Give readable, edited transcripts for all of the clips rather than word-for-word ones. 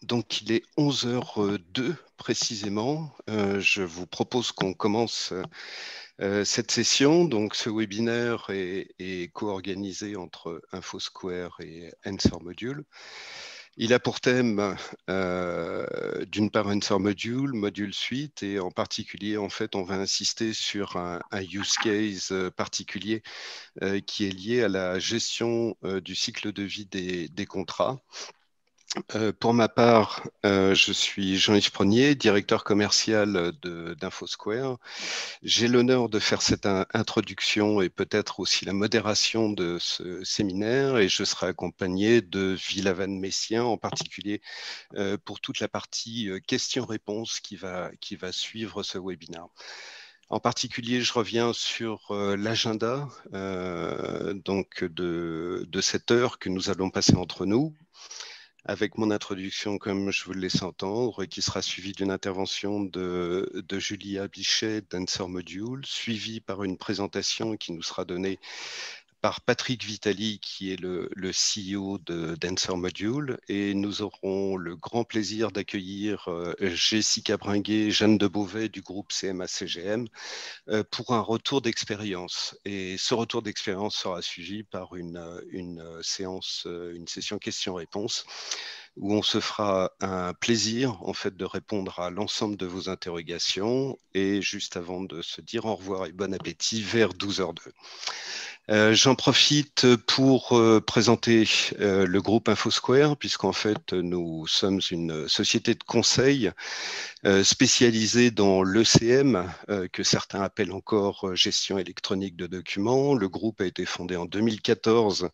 Donc, il est 11h02 précisément. Je vous propose qu'on commence cette session. Donc, ce webinaire est co-organisé entre InfoSquare et Answer Module. Il a pour thème, d'une part, Answer Module, Module Suite, et en particulier, en fait, on va insister sur un use case particulier qui est lié à la gestion du cycle de vie des contrats. Pour ma part, je suis Jean-Yves Pronier, directeur commercial d'InfoSquare. J'ai l'honneur de faire cette introduction et peut-être aussi la modération de ce séminaire, et je serai accompagné de Villavan Messien, en particulier pour toute la partie questions-réponses qui va suivre ce webinaire. En particulier, je reviens sur l'agenda donc de cette heure que nous allons passer entre nous, avec mon introduction, comme je vous le laisse entendre, qui sera suivie d'une intervention de Julia Bichet d'Answer Module, suivie par une présentation qui nous sera donnée par Patrick Vitali, qui est le CEO d'Answer Module, et nous aurons le grand plaisir d'accueillir Jessica Bringuet, Jeanne de Beauvais du groupe CMA-CGM pour un retour d'expérience. Et ce retour d'expérience sera suivi par une session questions-réponses, où on se fera un plaisir en fait de répondre à l'ensemble de vos interrogations, et juste avant de se dire au revoir et bon appétit vers 12h02. J'en profite pour présenter le groupe InfoSquare, puisqu'en fait nous sommes une société de conseil spécialisée dans l'ECM, que certains appellent encore gestion électronique de documents. Le groupe a été fondé en 2014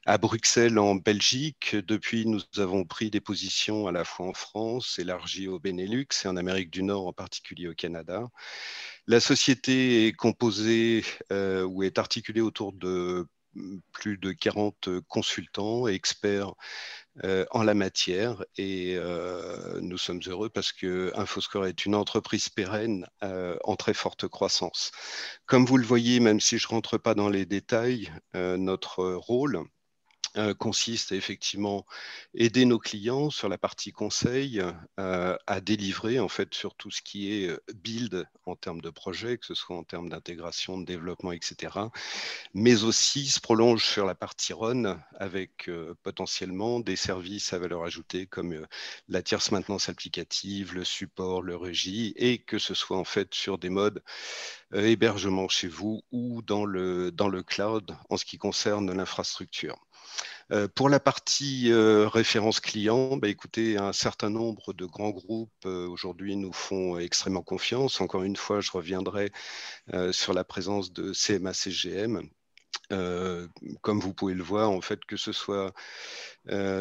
à Bruxelles, en Belgique. Depuis, nous avons pris des positions à la fois en France, élargies au Benelux et en Amérique du Nord, en particulier au Canada. La société est composée ou est articulée autour de plus de 40 consultants et experts en la matière, et nous sommes heureux parce que InfoSquare est une entreprise pérenne en très forte croissance. Comme vous le voyez, même si je ne rentre pas dans les détails, notre rôle consiste à effectivement aider nos clients sur la partie conseil à délivrer en fait sur tout ce qui est build en termes de projet, que ce soit en termes d'intégration, de développement, etc. Mais aussi se prolonge sur la partie run avec potentiellement des services à valeur ajoutée comme la tierce maintenance applicative, le support, le régie, et que ce soit en fait sur des modes hébergement chez vous ou dans le cloud en ce qui concerne l'infrastructure. Pour la partie référence client, écoutez, un certain nombre de grands groupes aujourd'hui nous font extrêmement confiance. Encore une fois, je reviendrai sur la présence de CMA-CGM. Comme vous pouvez le voir, en fait, que ce soit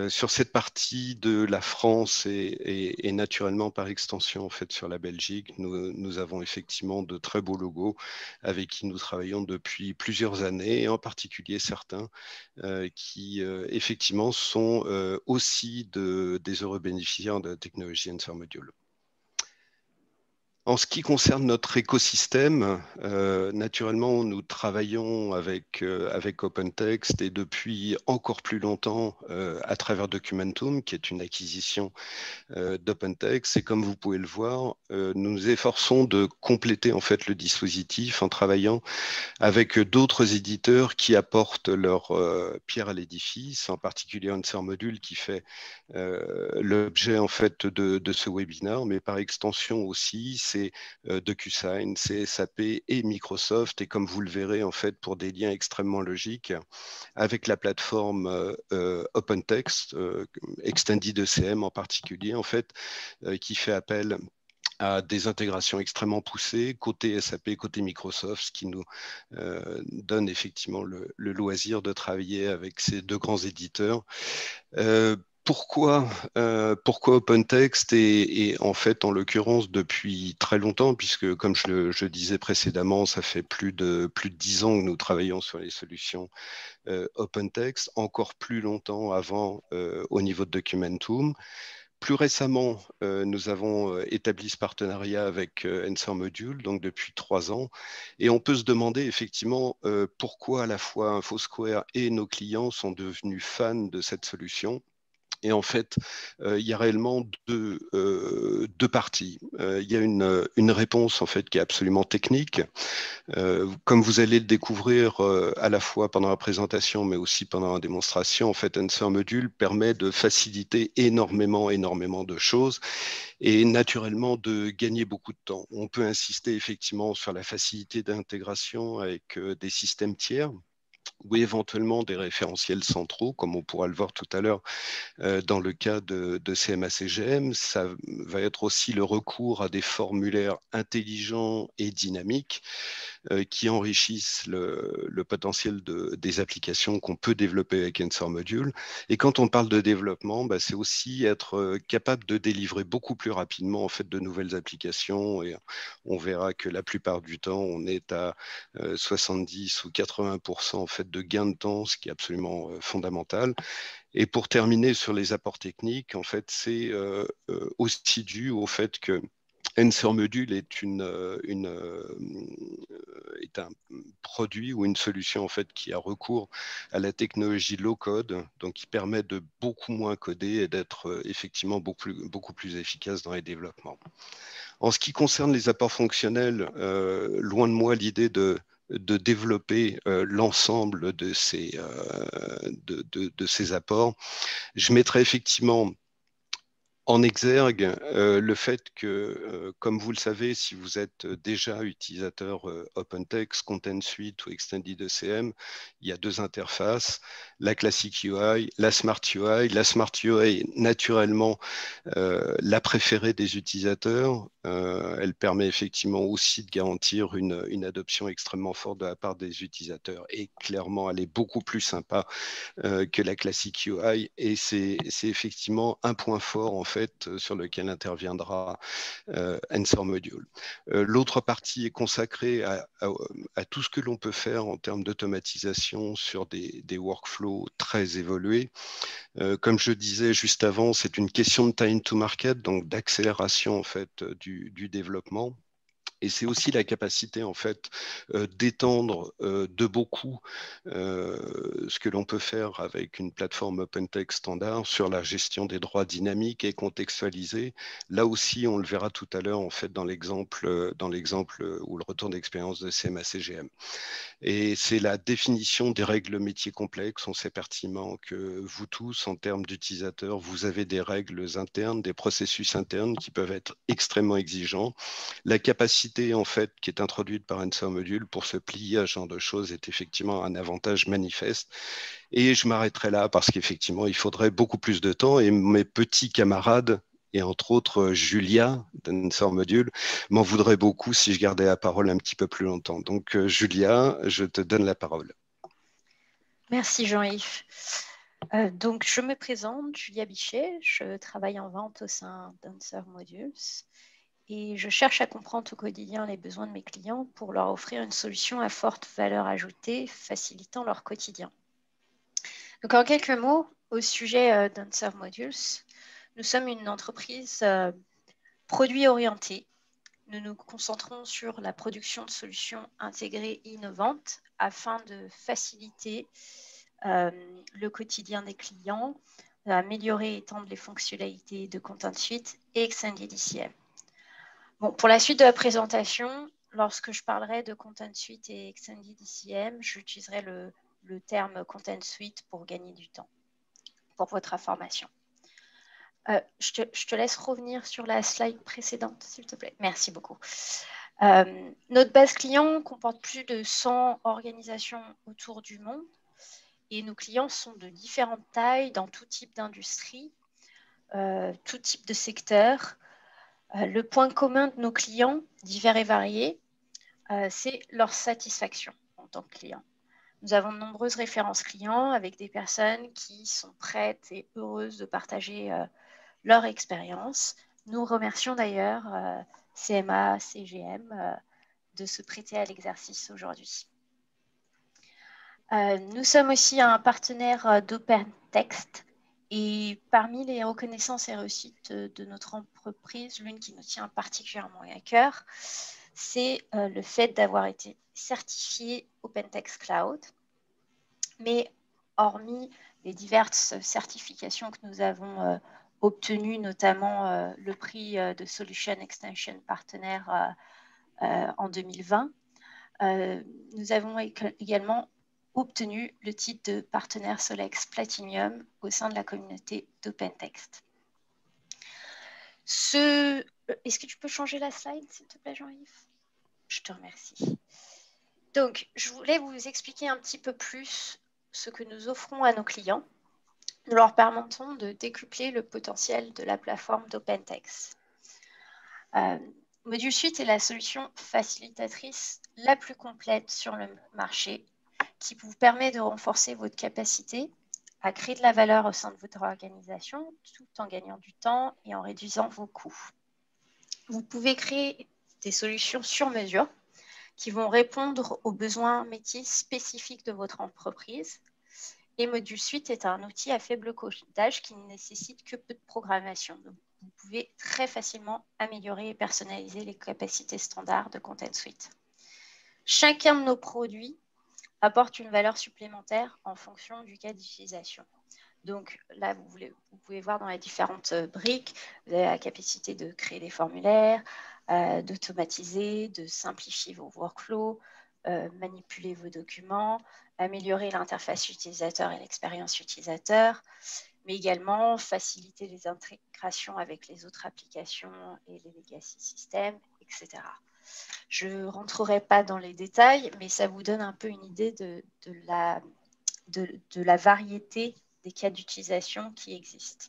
sur cette partie de la France et naturellement par extension en fait sur la Belgique, nous avons effectivement de très beaux logos avec qui nous travaillons depuis plusieurs années, et en particulier certains qui effectivement sont aussi des heureux bénéficiaires de la technologie Answer Module. En ce qui concerne notre écosystème, naturellement, nous travaillons avec OpenText, et depuis encore plus longtemps à travers Documentum, qui est une acquisition d'OpenText. Et comme vous pouvez le voir, nous nous efforçons de compléter en fait le dispositif en travaillant avec d'autres éditeurs qui apportent leur pierre à l'édifice, en particulier Answer Module qui fait l'objet en fait de ce webinaire, mais par extension aussi, c'est DocuSign, c'est SAP et Microsoft, et comme vous le verrez en fait pour des liens extrêmement logiques avec la plateforme OpenText, Extended ECM en particulier en fait, qui fait appel à des intégrations extrêmement poussées, côté SAP, côté Microsoft, ce qui nous donne effectivement le loisir de travailler avec ces deux grands éditeurs. Pourquoi OpenText et en fait, en l'occurrence, depuis très longtemps, puisque comme je disais précédemment, ça fait plus de 10 ans que nous travaillons sur les solutions OpenText, encore plus longtemps avant au niveau de Documentum. Plus récemment, nous avons établi ce partenariat avec Answer Module, donc depuis 3 ans, et on peut se demander effectivement pourquoi à la fois InfoSquare et nos clients sont devenus fans de cette solution. Et en fait, il y a réellement deux parties. Il y a une réponse en fait qui est absolument technique. Comme vous allez le découvrir à la fois pendant la présentation, mais aussi pendant la démonstration, en fait, Answer Module permet de faciliter énormément de choses et naturellement de gagner beaucoup de temps. On peut insister effectivement sur la facilité d'intégration avec des systèmes tiers ou éventuellement des référentiels centraux, comme on pourra le voir tout à l'heure dans le cas de CMA-CGM. Ça va être aussi le recours à des formulaires intelligents et dynamiques qui enrichissent le potentiel des applications qu'on peut développer avec Answer Module. Et quand on parle de développement, bah, c'est aussi être capable de délivrer beaucoup plus rapidement en fait, de nouvelles applications. Et on verra que la plupart du temps, on est à 70 ou 80% en fait, de gain de temps, ce qui est absolument fondamental. Et pour terminer sur les apports techniques, en fait, c'est aussi dû au fait que Answer Module est un produit ou une solution en fait qui a recours à la technologie low code, donc qui permet de beaucoup moins coder et d'être effectivement beaucoup plus efficace dans les développements. En ce qui concerne les apports fonctionnels, loin de moi l'idée de développer l'ensemble de ces apports. Je mettrai effectivement en exergue le fait que, comme vous le savez, si vous êtes déjà utilisateur OpenText, Content Suite ou Extended ECM, il y a deux interfaces, la Classic UI, la Smart UI. La Smart UI, naturellement, la préférée des utilisateurs. Elle permet effectivement aussi de garantir une adoption extrêmement forte de la part des utilisateurs. Et clairement, elle est beaucoup plus sympa que la Classic UI. Et c'est effectivement un point fort, en fait, sur lequel interviendra Answer Module. L'autre partie est consacrée à tout ce que l'on peut faire en termes d'automatisation sur des workflows très évolués. Comme je disais juste avant, c'est une question de time to market, donc d'accélération en fait du développement. Et c'est aussi la capacité en fait d'étendre de beaucoup ce que l'on peut faire avec une plateforme OpenText standard sur la gestion des droits dynamiques et contextualisés. Là aussi, on le verra tout à l'heure en fait dans l'exemple ou le retour d'expérience de CMA-CGM. Et c'est la définition des règles métiers complexes. On sait pertinemment que vous tous, en termes d'utilisateurs, vous avez des règles internes, des processus internes qui peuvent être extrêmement exigeants. La capacité, en fait, qui est introduite par Answer Module pour se plier à ce genre de choses est effectivement un avantage manifeste. Et je m'arrêterai là parce qu'effectivement, il faudrait beaucoup plus de temps et mes petits camarades et entre autres Julia d'Answer Module m'en voudrait beaucoup si je gardais la parole un petit peu plus longtemps. Donc Julia, je te donne la parole. Merci Jean-Yves. Donc je me présente, Julia Bichet, je travaille en vente au sein d'Answer Modules et je cherche à comprendre au quotidien les besoins de mes clients pour leur offrir une solution à forte valeur ajoutée, facilitant leur quotidien. Donc en quelques mots, au sujet d'Answer Modules, nous sommes une entreprise produit orientée. Nous nous concentrons sur la production de solutions intégrées et innovantes afin de faciliter le quotidien des clients, améliorer et étendre les fonctionnalités de Content Suite et Extended ECM. Bon, pour la suite de la présentation, lorsque je parlerai de Content Suite et Extended ECM, j'utiliserai le terme Content Suite pour gagner du temps, pour votre information. Je te laisse revenir sur la slide précédente, s'il te plaît. Merci beaucoup. Notre base client comporte plus de 100 organisations autour du monde et nos clients sont de différentes tailles dans tout type d'industrie, tout type de secteur. Le point commun de nos clients, divers et variés, c'est leur satisfaction en tant que client. Nous avons de nombreuses références clients avec des personnes qui sont prêtes et heureuses de partager leur expérience. Nous remercions d'ailleurs CMA, CGM de se prêter à l'exercice aujourd'hui. Nous sommes aussi un partenaire d'OpenText et parmi les reconnaissances et réussites de notre entreprise, l'une qui nous tient particulièrement à cœur, c'est le fait d'avoir été certifié OpenText Cloud. Mais hormis les diverses certifications que nous avons obtenues, notamment le prix de Solution Extension Partenaire en 2020. Nous avons également obtenu le titre de partenaire Solex Platinum au sein de la communauté d'OpenText. Est-ce que tu peux changer la slide, s'il te plaît, Jean-Yves? Je te remercie. Donc, je voulais vous expliquer un petit peu plus ce que nous offrons à nos clients. Nous leur permettons de décupler le potentiel de la plateforme d'OpenText. Module Suite est la solution facilitatrice la plus complète sur le marché qui vous permet de renforcer votre capacité à créer de la valeur au sein de votre organisation tout en gagnant du temps et en réduisant vos coûts. Vous pouvez créer des solutions sur mesure qui vont répondre aux besoins métiers spécifiques de votre entreprise. Et Module Suite est un outil à faible codage qui ne nécessite que peu de programmation. Donc, vous pouvez très facilement améliorer et personnaliser les capacités standards de Content Suite. Chacun de nos produits apporte une valeur supplémentaire en fonction du cas d'utilisation. Donc là, vous pouvez voir dans les différentes briques, vous avez la capacité de créer des formulaires, d'automatiser, de simplifier vos workflows, manipuler vos documents, améliorer l'interface utilisateur et l'expérience utilisateur, mais également faciliter les intégrations avec les autres applications et les legacy systems, etc. Je ne rentrerai pas dans les détails, mais ça vous donne un peu une idée de la variété des cas d'utilisation qui existent.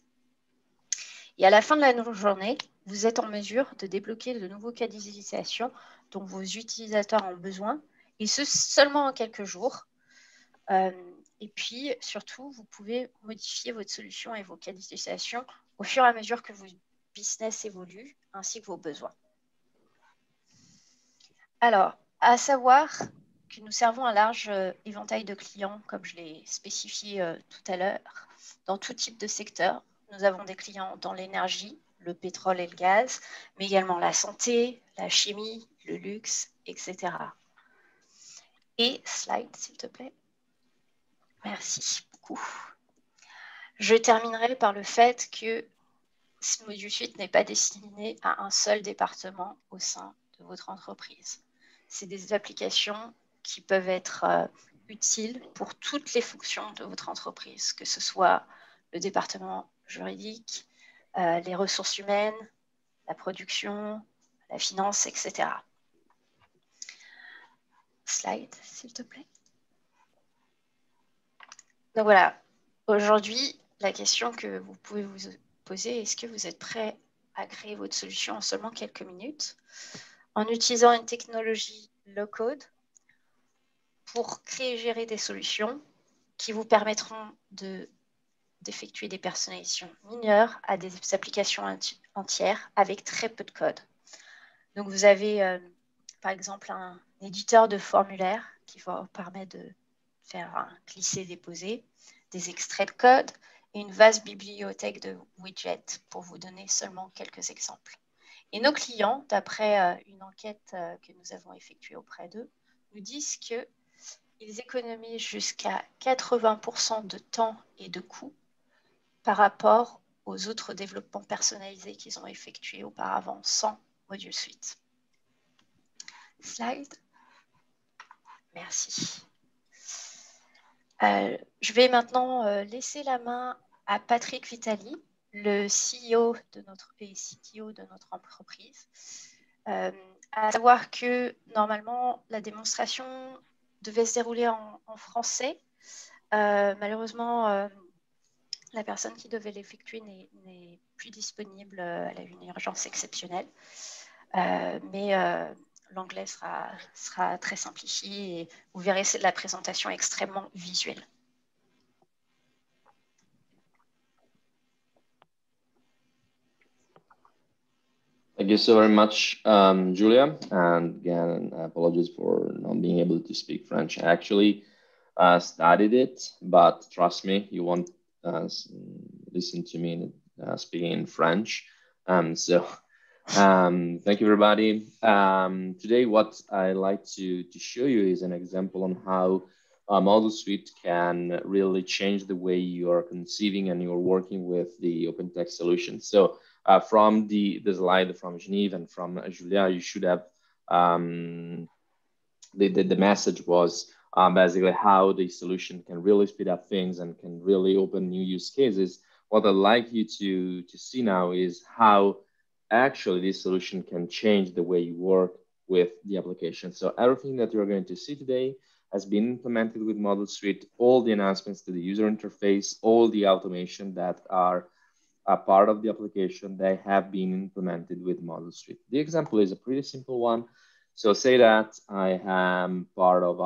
Et à la fin de la journée, vous êtes en mesure de débloquer de nouveaux cas d'utilisation dont vos utilisateurs ont besoin, et ce seulement en quelques jours. Et puis, surtout, vous pouvez modifier votre solution et vos cas d'utilisation au fur et à mesure que votre business évolue, ainsi que vos besoins. Alors, à savoir que nous servons un large éventail de clients, comme je l'ai spécifié tout à l'heure, dans tout type de secteur. Nous avons des clients dans l'énergie, le pétrole et le gaz, mais également la santé, la chimie, le luxe, etc. Et slide, s'il te plaît. Merci beaucoup. Je terminerai par le fait que ce Module Suite n'est pas destiné à un seul département au sein de votre entreprise. C'est des applications qui peuvent être utiles pour toutes les fonctions de votre entreprise, que ce soit le département juridique, les ressources humaines, la production, la finance, etc. Slide, s'il te plaît. Donc voilà, aujourd'hui, la question que vous pouvez vous poser, est-ce que vous êtes prêt à créer votre solution en seulement quelques minutes en utilisant une technologie low-code pour créer et gérer des solutions qui vous permettront d'effectuer des personnalisations mineures à des applications entières avec très peu de code. Donc, vous avez, par exemple, un éditeur de formulaire qui va vous permettre de faire un glisser-déposer, des extraits de code et une vaste bibliothèque de widgets pour vous donner seulement quelques exemples. Et nos clients, d'après une enquête que nous avons effectuée auprès d'eux, nous disent qu'ils économisent jusqu'à 80% de temps et de coûts par rapport aux autres développements personnalisés qu'ils ont effectués auparavant sans Module Suite. Slide. Merci. Je vais maintenant laisser la main à Patrick Vitali, le CEO de notre CTO de notre entreprise. À savoir que normalement, la démonstration devait se dérouler en français. Malheureusement, la personne qui devait l'effectuer n'est plus disponible. Elle a eu une urgence exceptionnelle. Mais l'anglais sera très simplifié et vous verrez, c'est de la présentation extrêmement visuelle. Thank you so very much, Julia. And again, apologies for not being able to speak French. I actually studied it, but trust me, you won't listen to me speaking in French. Thank you, everybody. Today, what I like to show you is an example on how Model Suite can really change the way you are conceiving and you're working with the OpenText solution. So from the slide from Genève and from Julia, you should have the message was basically how the solution can really speed up things and can really open new use cases. What I'd like you to see now is how actually this solution can change the way you work with the application. So everything that you're going to see today has been implemented with Model Suite, all the enhancements to the user interface, all the automation that are a part of the application, they have been implemented with Model Suite. The example is a pretty simple one. So say that I am part of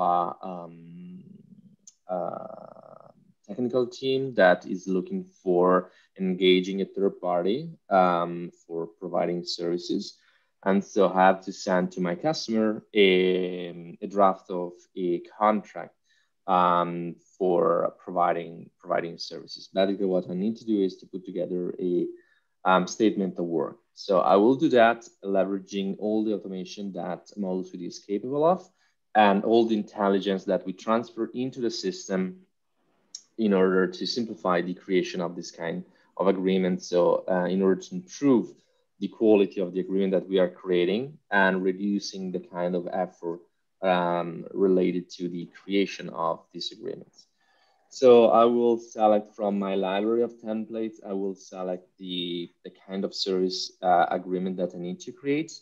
a technical team that is looking for engaging a third party for providing services. And so I have to send to my customer a draft of a contract for providing services. Basically, what I need to do is to put together a statement of work. So I will do that leveraging all the automation that Model Suite is capable of and all the intelligence that we transfer into the system in order to simplify the creation of this kind of agreement. So in order to improve the quality of the agreement that we are creating and reducing the kind of effort related to the creation of these agreements. So I will select from my library of templates, I will select the kind of service agreement that I need to create.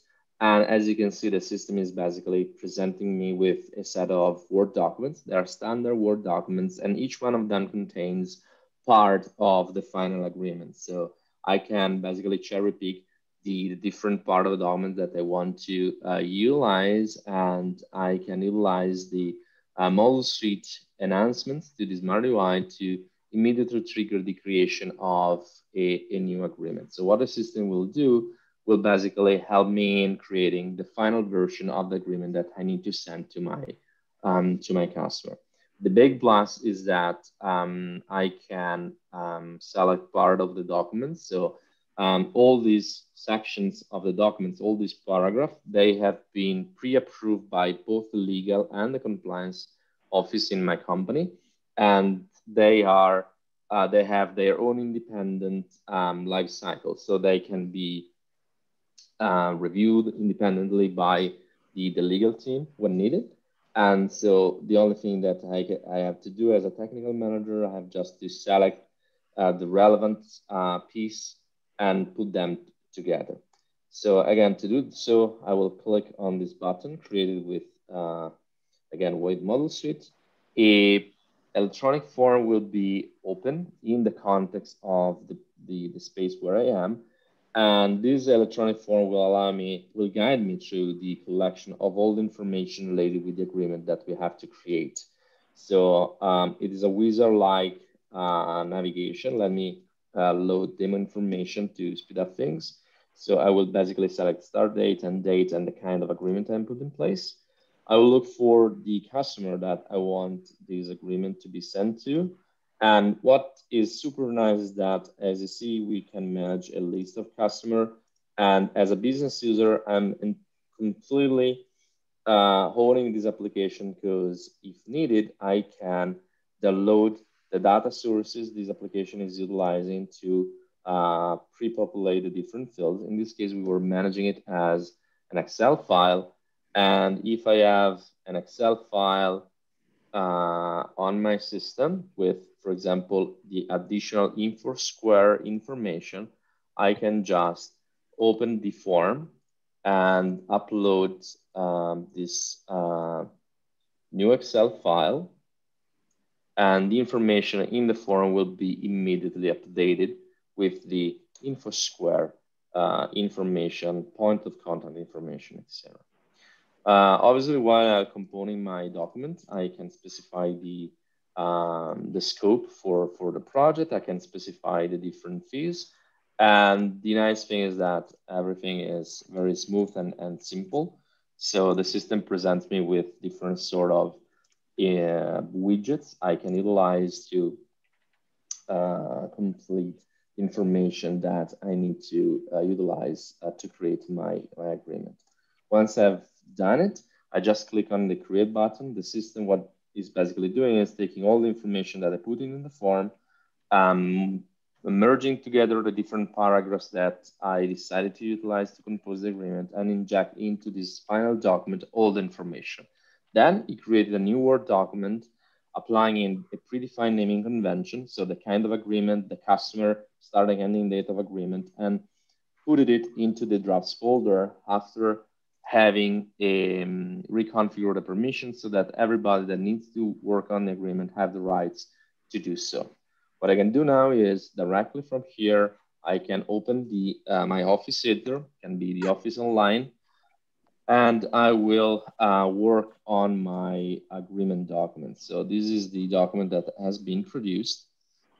And as you can see, the system is basically presenting me with a set of Word documents. They are standard Word documents, and each one of them contains part of the final agreement. So I can basically cherry pick the different part of the document that I want to utilize, and I can utilize the Model Suite enhancements to the Smart UI to immediately trigger the creation of a new agreement. So what the system will do will basically help me in creating the final version of the agreement that I need to send to my customer. The big plus is that I can select part of the document. So all these sections of the documents, all these paragraphs, they have been pre-approved by both the legal and the compliance office in my company, and they have their own independent life cycle, so they can be reviewed independently by the legal team when needed. And so the only thing that I have to do as a technical manager, I have just to select the relevant piece and put them together. So again, to do so, I will click on this button created with, again, with Model Suite. A electronic form will be open in the context of the space where I am. And this electronic form will guide me through the collection of all the information related with the agreement that we have to create. So it is a wizard-like navigation. Let me load demo information to speed up things. So I will basically select start date and the kind of agreement I put in place. I will look for the customer that I want this agreement to be sent to. And what is super nice is that, as you see, we can manage a list of customers. And as a business user, I'm completely holding this application because if needed, I can download the data sources this application is utilizing to pre-populate the different fields. In this case, we were managing it as an Excel file. And if I have an Excel file on my system with, for example, the additional InfoSquare information, I can just open the form and upload this new Excel file. And the information in the form will be immediately updated with the InfoSquare information, point of contact information, etc. Obviously, while I'm composing my document, I can specify the scope for the project. I can specify the different fees. And the nice thing is that everything is very smooth and simple. So the system presents me with different sort of widgets I can utilize to complete information that I need to utilize to create my agreement. Once I've done it, I just click on the create button. The system, what is basically doing is taking all the information that I put in the form, merging together the different paragraphs that I decided to utilize to compose the agreement and inject into this final document all the information. Then he created a new Word document applying in a predefined naming convention, so the kind of agreement, the customer, starting and ending date of agreement, and put it into the drafts folder after having reconfigured the permissions so that everybody that needs to work on the agreement have the rights to do so. What I can do now is directly from here, I can open the my Office editor, can be the Office Online, and I will work on my agreement document. So this is the document that has been produced.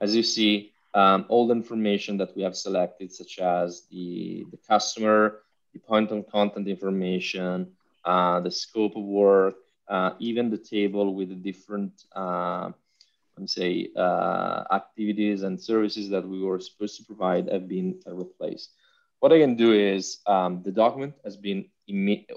As you see, all the information that we have selected, such as the customer, the point of contact information, the scope of work, even the table with the different activities and services that we were supposed to provide have been replaced. What I can do is the document has been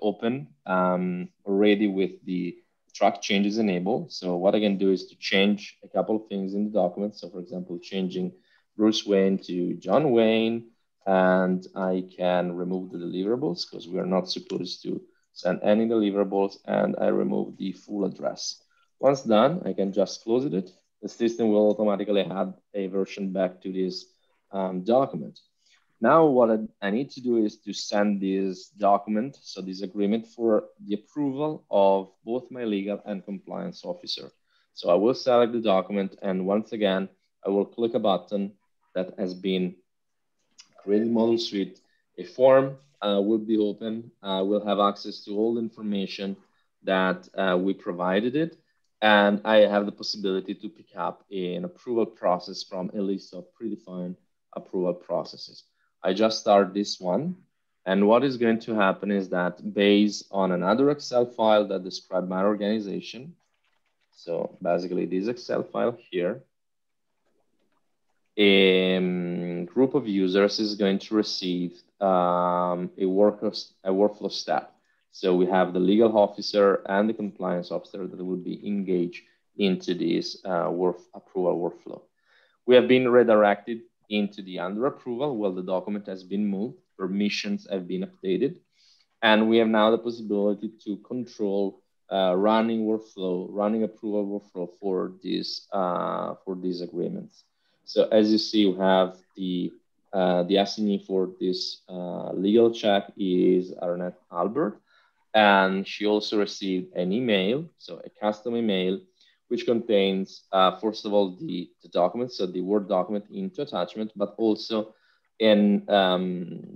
open already with the track changes enabled. So what I can do is to change a couple of things in the document. So for example, changing Bruce Wayne to John Wayne, and I can remove the deliverables because we are not supposed to send any deliverables, and I remove the full address. Once done, I can just close it. The system will automatically add a version back to this document. Now what I need to do is to send this document, so this agreement, for the approval of both my legal and compliance officer. So I will select the document, and once again, I will click a button that has been created Model Suite. A form will be open. We'll have access to all the information that we provided it. And I have the possibility to pick up an approval process from a list of predefined approval processes. I just start this one. And what is going to happen is that based on another Excel file that describes my organization, so basically this Excel file here, a group of users is going to receive a workflow step. So we have the legal officer and the compliance officer that will be engaged into this approval workflow. We have been redirected into the under approval while the document has been moved, permissions have been updated, and we have now the possibility to control running approval workflow for these agreements. So as you see, we have the assignee for this legal check is Arnett Albert, and she also received an email, so a custom email, which contains, first of all, the document, so the Word document into attachment, but also an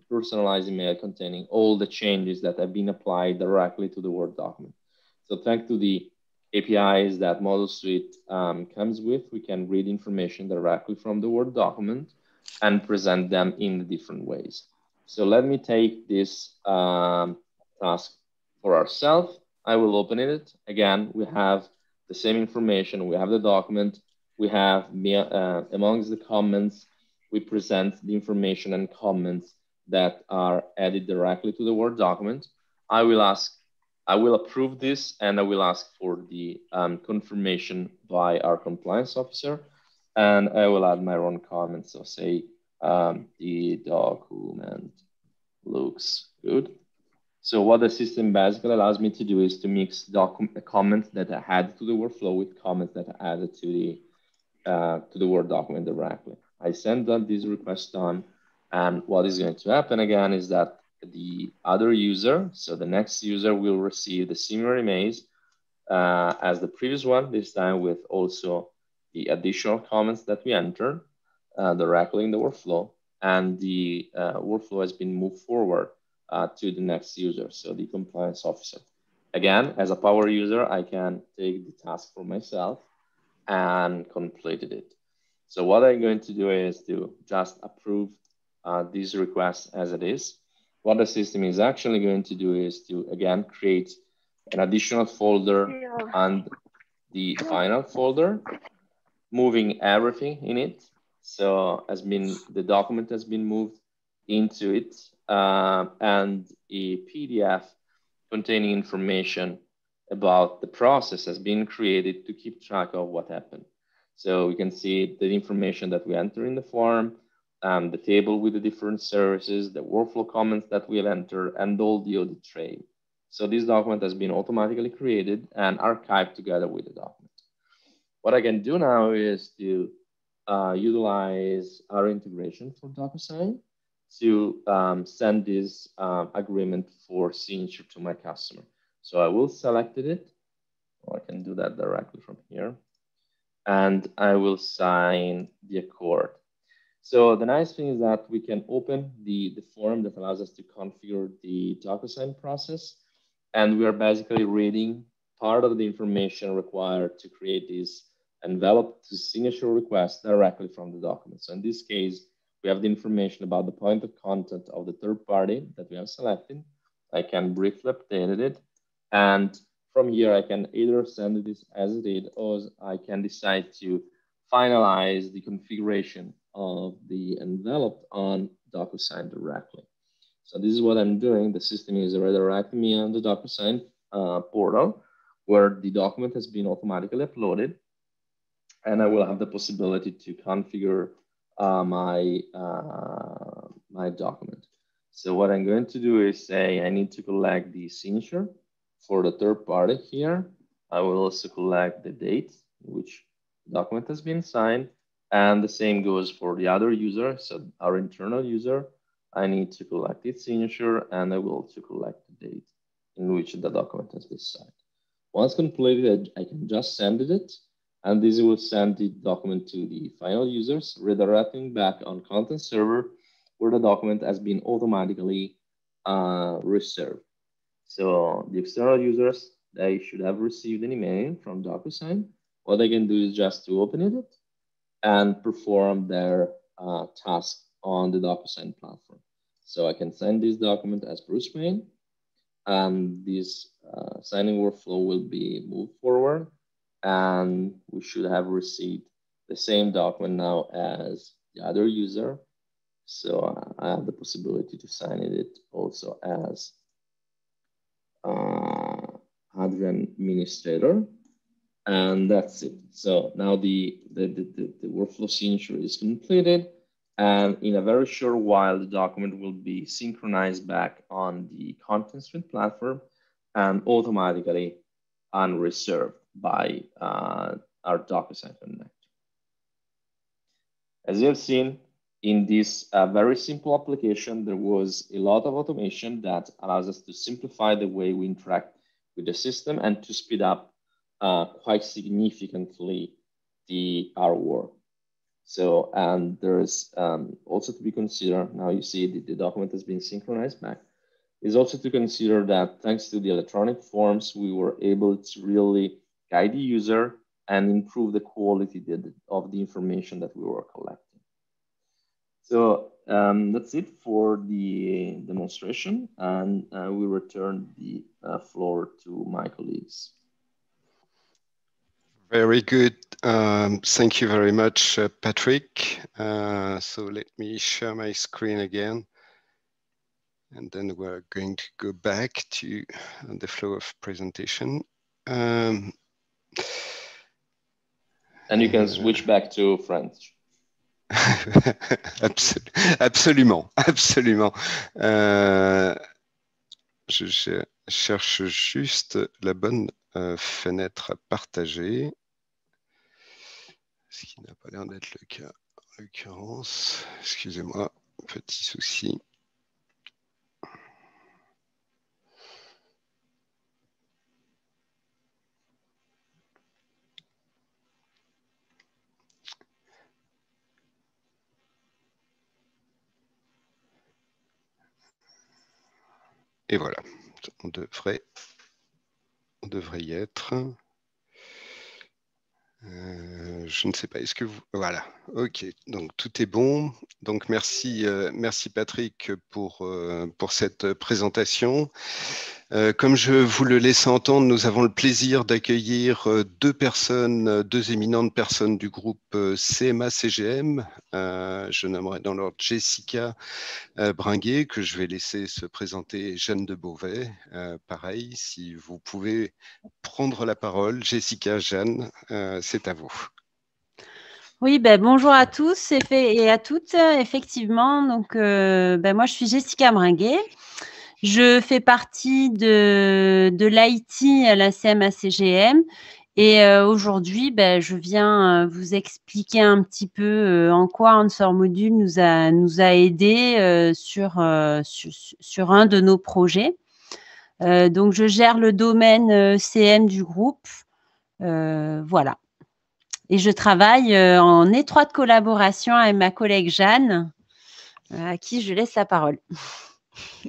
personalized email containing all the changes that have been applied directly to the Word document. So thanks to the APIs that Model Suite comes with, we can read information directly from the Word document and present them in different ways. So let me take this task for ourselves. I will open it. Again, we have the same information. We have the document. We have amongst the comments, we present the information and comments that are added directly to the Word document. I will approve this, and I will ask for the confirmation by our compliance officer, and I will add my own comments. So say the document looks good. So what the system basically allows me to do is to mix comments that I add to the workflow with comments that I added to the Word document directly. I send this request on, and what is going to happen again is that the other user, so the next user, will receive the similar emails as the previous one, this time with also the additional comments that we entered directly in the workflow, and the workflow has been moved forward to the next user, so the compliance officer. Again, as a power user, I can take the task for myself and completed it. So what I'm going to do is to just approve this request as it is. What the system is actually going to do is to, again, create an additional folder and the final folder, moving everything in it. So the document has been moved into it, and a PDF containing information about the process has been created to keep track of what happened. So we can see the information that we enter in the form, the table with the different services, the workflow comments that we'll enter, and all the audit trail. So this document has been automatically created and archived together with the document. What I can do now is to utilize our integration for DocuSign to send this agreement for signature to my customer. So I will select it, or I can do that directly from here, and I will sign the accord. So the nice thing is that we can open the form that allows us to configure the DocuSign process, and we are basically reading part of the information required to create this envelope to signature request directly from the document. So in this case, we have the information about the point of contact of the third party that we have selected. I can briefly update it. And from here, I can either send this as it is, or I can decide to finalize the configuration of the envelope on DocuSign directly. So this is what I'm doing. The system is redirecting me on the DocuSign portal, where the document has been automatically uploaded, and I will have the possibility to configure my document. So what I'm going to do is say I need to collect the signature for the third party here. I will also collect the date in which the document has been signed, and the same goes for the other user. So our internal user, I need to collect its signature, and I will also collect the date in which the document has been signed. Once completed, I can just send it, and this will send the document to the final users, redirecting back on content server where the document has been automatically reserved. So the external users, they should have received an email from DocuSign. What they can do is just to open it and perform their task on the DocuSign platform. So I can send this document as Bruce Wayne, and this signing workflow will be moved forward, and we should have received the same document now as the other user. So I have the possibility to sign it also as Adrian administrator, and that's it. So now the workflow signature is completed, and in a very short while, the document will be synchronized back on the Content Suite platform and automatically unreserved by our DocuSign connector. As you have seen, in this very simple application, there was a lot of automation that allows us to simplify the way we interact with the system and to speed up quite significantly our work. So, and there's also to be considered, now you see the document has been synchronized back, is also to consider that thanks to the electronic forms, we were able to really guide the user and improve the quality of the information that we were collecting. So that's it for the demonstration, and we return the floor to my colleagues. Very good. Thank you very much, Patrick. So let me share my screen again, and then we're going to go back to the flow of presentation. And you can switch back to French. Absolument, absolument. Je cherche juste la bonne fenêtre à partager, ce qui n'a pas l'air d'être le cas en l'occurrence. Excusez-moi, petit souci. Et voilà, on devrait y être. Je ne sais pas, est-ce que vous... Voilà, ok, donc tout est bon. Donc merci, merci Patrick pour cette présentation. Comme je vous le laissais entendre, nous avons le plaisir d'accueillir deux éminentes personnes du groupe CMA-CGM. Je nommerai dans l'ordre Jessica Bringuet, que je vais laisser se présenter, Jeanne de Beauvais. Pareil, si vous pouvez prendre la parole, Jessica, Jeanne, c'est à vous. Oui, bonjour à tous et à toutes. Effectivement, donc moi je suis Jessica Bringuet. Je fais partie de l'IT à la CMA-CGM et aujourd'hui, je viens vous expliquer un petit peu en quoi Answer Module nous a aidé sur un de nos projets. Donc, je gère le domaine CM du groupe. Voilà. Et je travaille en étroite collaboration avec ma collègue Jeanne, à qui je laisse la parole.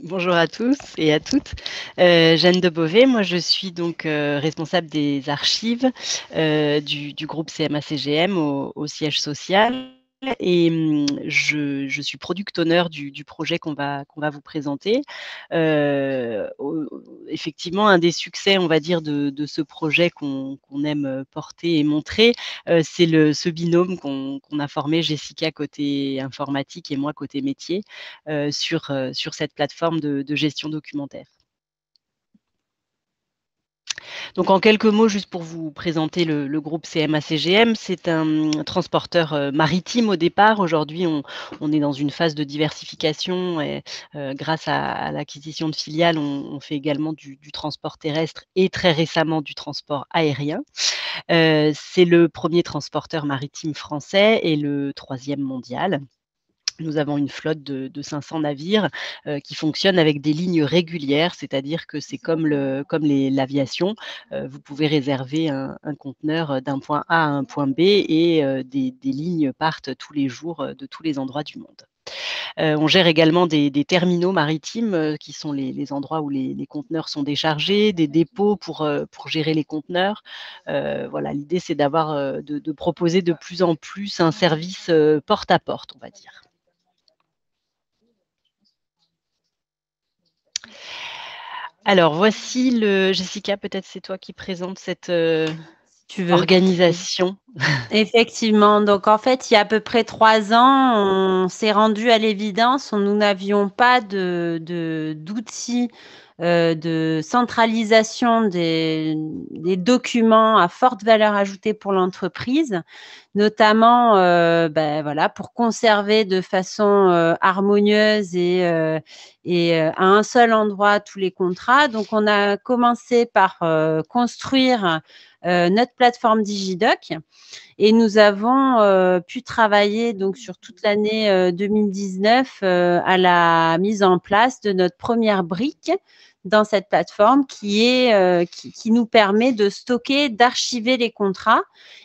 Bonjour à tous et à toutes. Jeanne de Beauvais, moi je suis donc responsable des archives du groupe CMA-CGM au siège social. Et je suis product owner du projet qu'on va vous présenter. Effectivement, un des succès, on va dire, de ce projet qu'on aime porter et montrer, c'est ce binôme qu'on a formé, Jessica côté informatique et moi côté métier, sur cette plateforme de gestion documentaire. Donc, en quelques mots, juste pour vous présenter le groupe CMA-CGM, c'est un transporteur maritime au départ. Aujourd'hui, on est dans une phase de diversification et grâce à l'acquisition de filiales, on fait également du transport terrestre et très récemment du transport aérien. C'est le premier transporteur maritime français et le 3e mondial. Nous avons une flotte de 500 navires qui fonctionnent avec des lignes régulières, c'est-à-dire que c'est comme l'aviation. Vous pouvez réserver un conteneur d'un point A à un point B et des lignes partent tous les jours de tous les endroits du monde. On gère également des terminaux maritimes qui sont les endroits où les conteneurs sont déchargés, des dépôts pour gérer les conteneurs. Voilà, l'idée, c'est de proposer de plus en plus un service porte à porte, on va dire. Alors, voici Jessica, peut-être c'est toi qui présente cette organisation. Effectivement. Donc, en fait, il y a à peu près 3 ans, on s'est rendu à l'évidence, nous n'avions pas d'outils de centralisation des documents à forte valeur ajoutée pour l'entreprise, notamment voilà, pour conserver de façon harmonieuse et à un seul endroit tous les contrats. Donc, on a commencé par construire notre plateforme Digidoc et nous avons pu travailler donc sur toute l'année 2019 à la mise en place de notre première brique dans cette plateforme qui nous permet de stocker, d'archiver les contrats.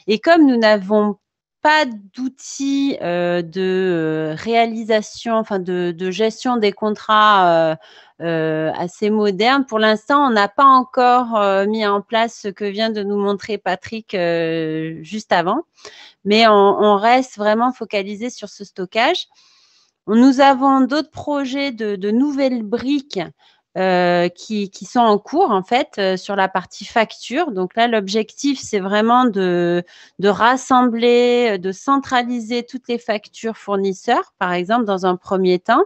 Et comme nous n'avons pas d'outils de réalisation, enfin de gestion des contrats assez moderne, pour l'instant, on n'a pas encore mis en place ce que vient de nous montrer Patrick juste avant, mais on reste vraiment focalisé sur ce stockage. Nous avons d'autres projets de nouvelles briques qui sont en cours en fait sur la partie facture. Donc là, l'objectif, c'est vraiment de rassembler, de centraliser toutes les factures fournisseurs, par exemple, dans un premier temps.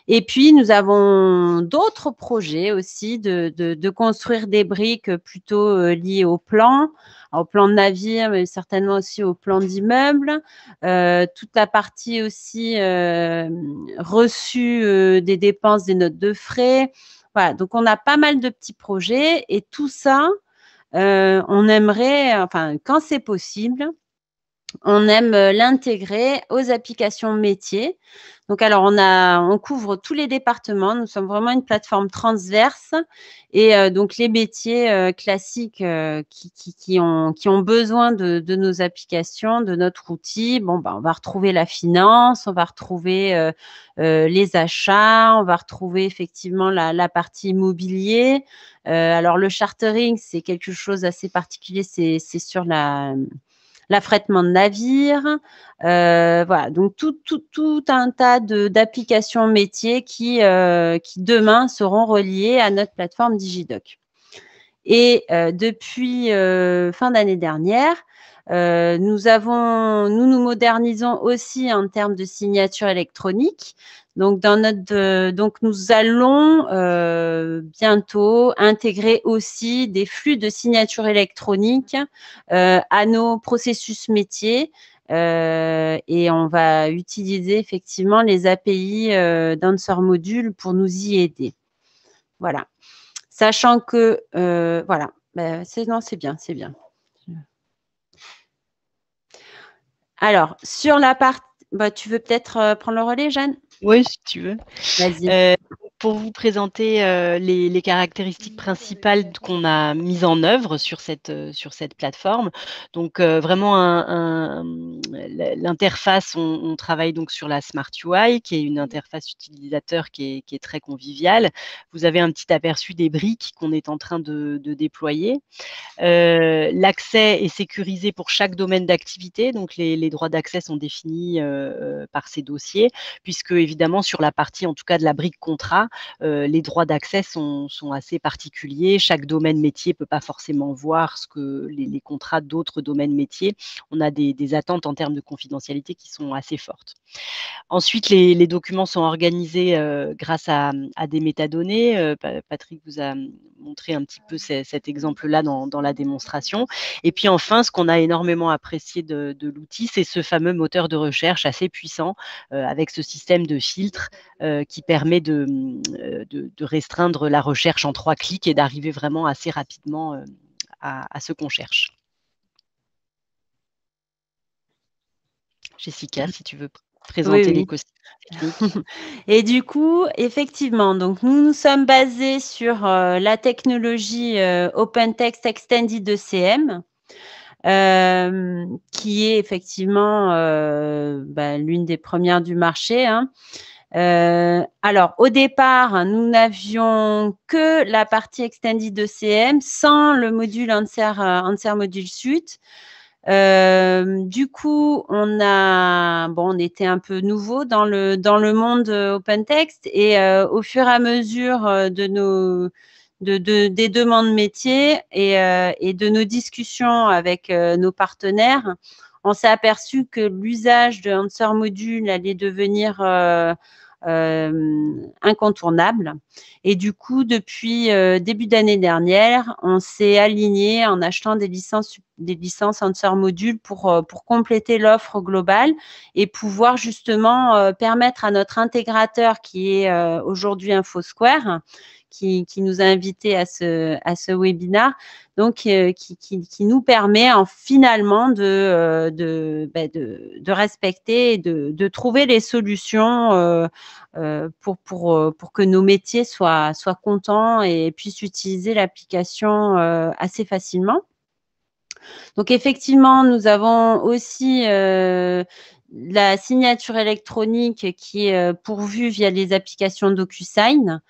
Et puis, nous avons d'autres projets aussi de construire des briques plutôt liées au plan de navire, mais certainement aussi au plan d'immeuble. Toute la partie aussi reçue des dépenses, des notes de frais. Voilà, donc on a pas mal de petits projets et tout ça, on aimerait, enfin, quand c'est possible, on aime l'intégrer aux applications métiers. Donc, alors, on couvre tous les départements. Nous sommes vraiment une plateforme transverse. Et donc, les métiers classiques qui ont besoin de nos applications, de notre outil, on va retrouver la finance, on va retrouver les achats, on va retrouver effectivement la partie immobilier. Alors, le chartering, c'est quelque chose d'assez particulier. C'est sur l'affrètement de navires. Voilà, donc tout un tas d'applications métiers qui demain seront reliées à notre plateforme Digidoc. Et depuis fin d'année dernière, nous nous modernisons aussi en termes de signature électronique. Donc, donc nous allons bientôt intégrer aussi des flux de signature électronique à nos processus métiers. Et on va utiliser effectivement les API d'Answer Module pour nous y aider. Voilà. Sachant que, voilà, non, c'est bien, c'est bien. Alors, sur la partie, tu veux peut-être prendre le relais, Jeanne? Oui, si tu veux. Vas-y. Pour vous présenter les caractéristiques principales qu'on a mises en œuvre sur cette plateforme. Donc, vraiment, l'interface, on travaille donc sur la Smart UI, qui est une interface utilisateur qui est très conviviale. Vous avez un petit aperçu des briques qu'on est en train de déployer. L'accès est sécurisé pour chaque domaine d'activité, donc les droits d'accès sont définis par ces dossiers, puisque évidemment sur la partie en tout cas de la brique contrat, les droits d'accès sont assez particuliers. Chaque domaine métier ne peut pas forcément voir ce que les contrats d'autres domaines métiers. On a des attentes en termes de confidentialité qui sont assez fortes. Ensuite, les documents sont organisés grâce à des métadonnées. Patrick vous a montré un petit peu cet exemple-là dans la démonstration. Et puis enfin, ce qu'on a énormément apprécié de l'outil, c'est ce fameux moteur de recherche assez puissant avec ce système de filtre qui permet de restreindre la recherche en 3 clics et d'arriver vraiment assez rapidement à ce qu'on cherche. Jessica, si tu veux présenter l'écosystème technique. Et du coup, effectivement, donc nous sommes basés sur la technologie OpenText Extended ECM, qui est effectivement l'une des premières du marché. Hein. Alors, au départ, nous n'avions que la partie Extended ECM sans le module Answer Module Suite. Du coup, on était un peu nouveau dans le monde OpenText et au fur et à mesure des demandes métiers et de nos discussions avec nos partenaires, on s'est aperçu que l'usage de Answer Module allait devenir incontournable. Et du coup, depuis début d'année dernière, on s'est aligné en achetant des licences Answer Module pour compléter l'offre globale et pouvoir justement permettre à notre intégrateur qui est aujourd'hui InfoSquare, qui nous a invités à ce webinaire, donc qui nous permet finalement de respecter et de trouver les solutions pour que nos métiers soient contents et puissent utiliser l'application assez facilement. Donc, effectivement, nous avons aussi la signature électronique qui est pourvue via les applications DocuSign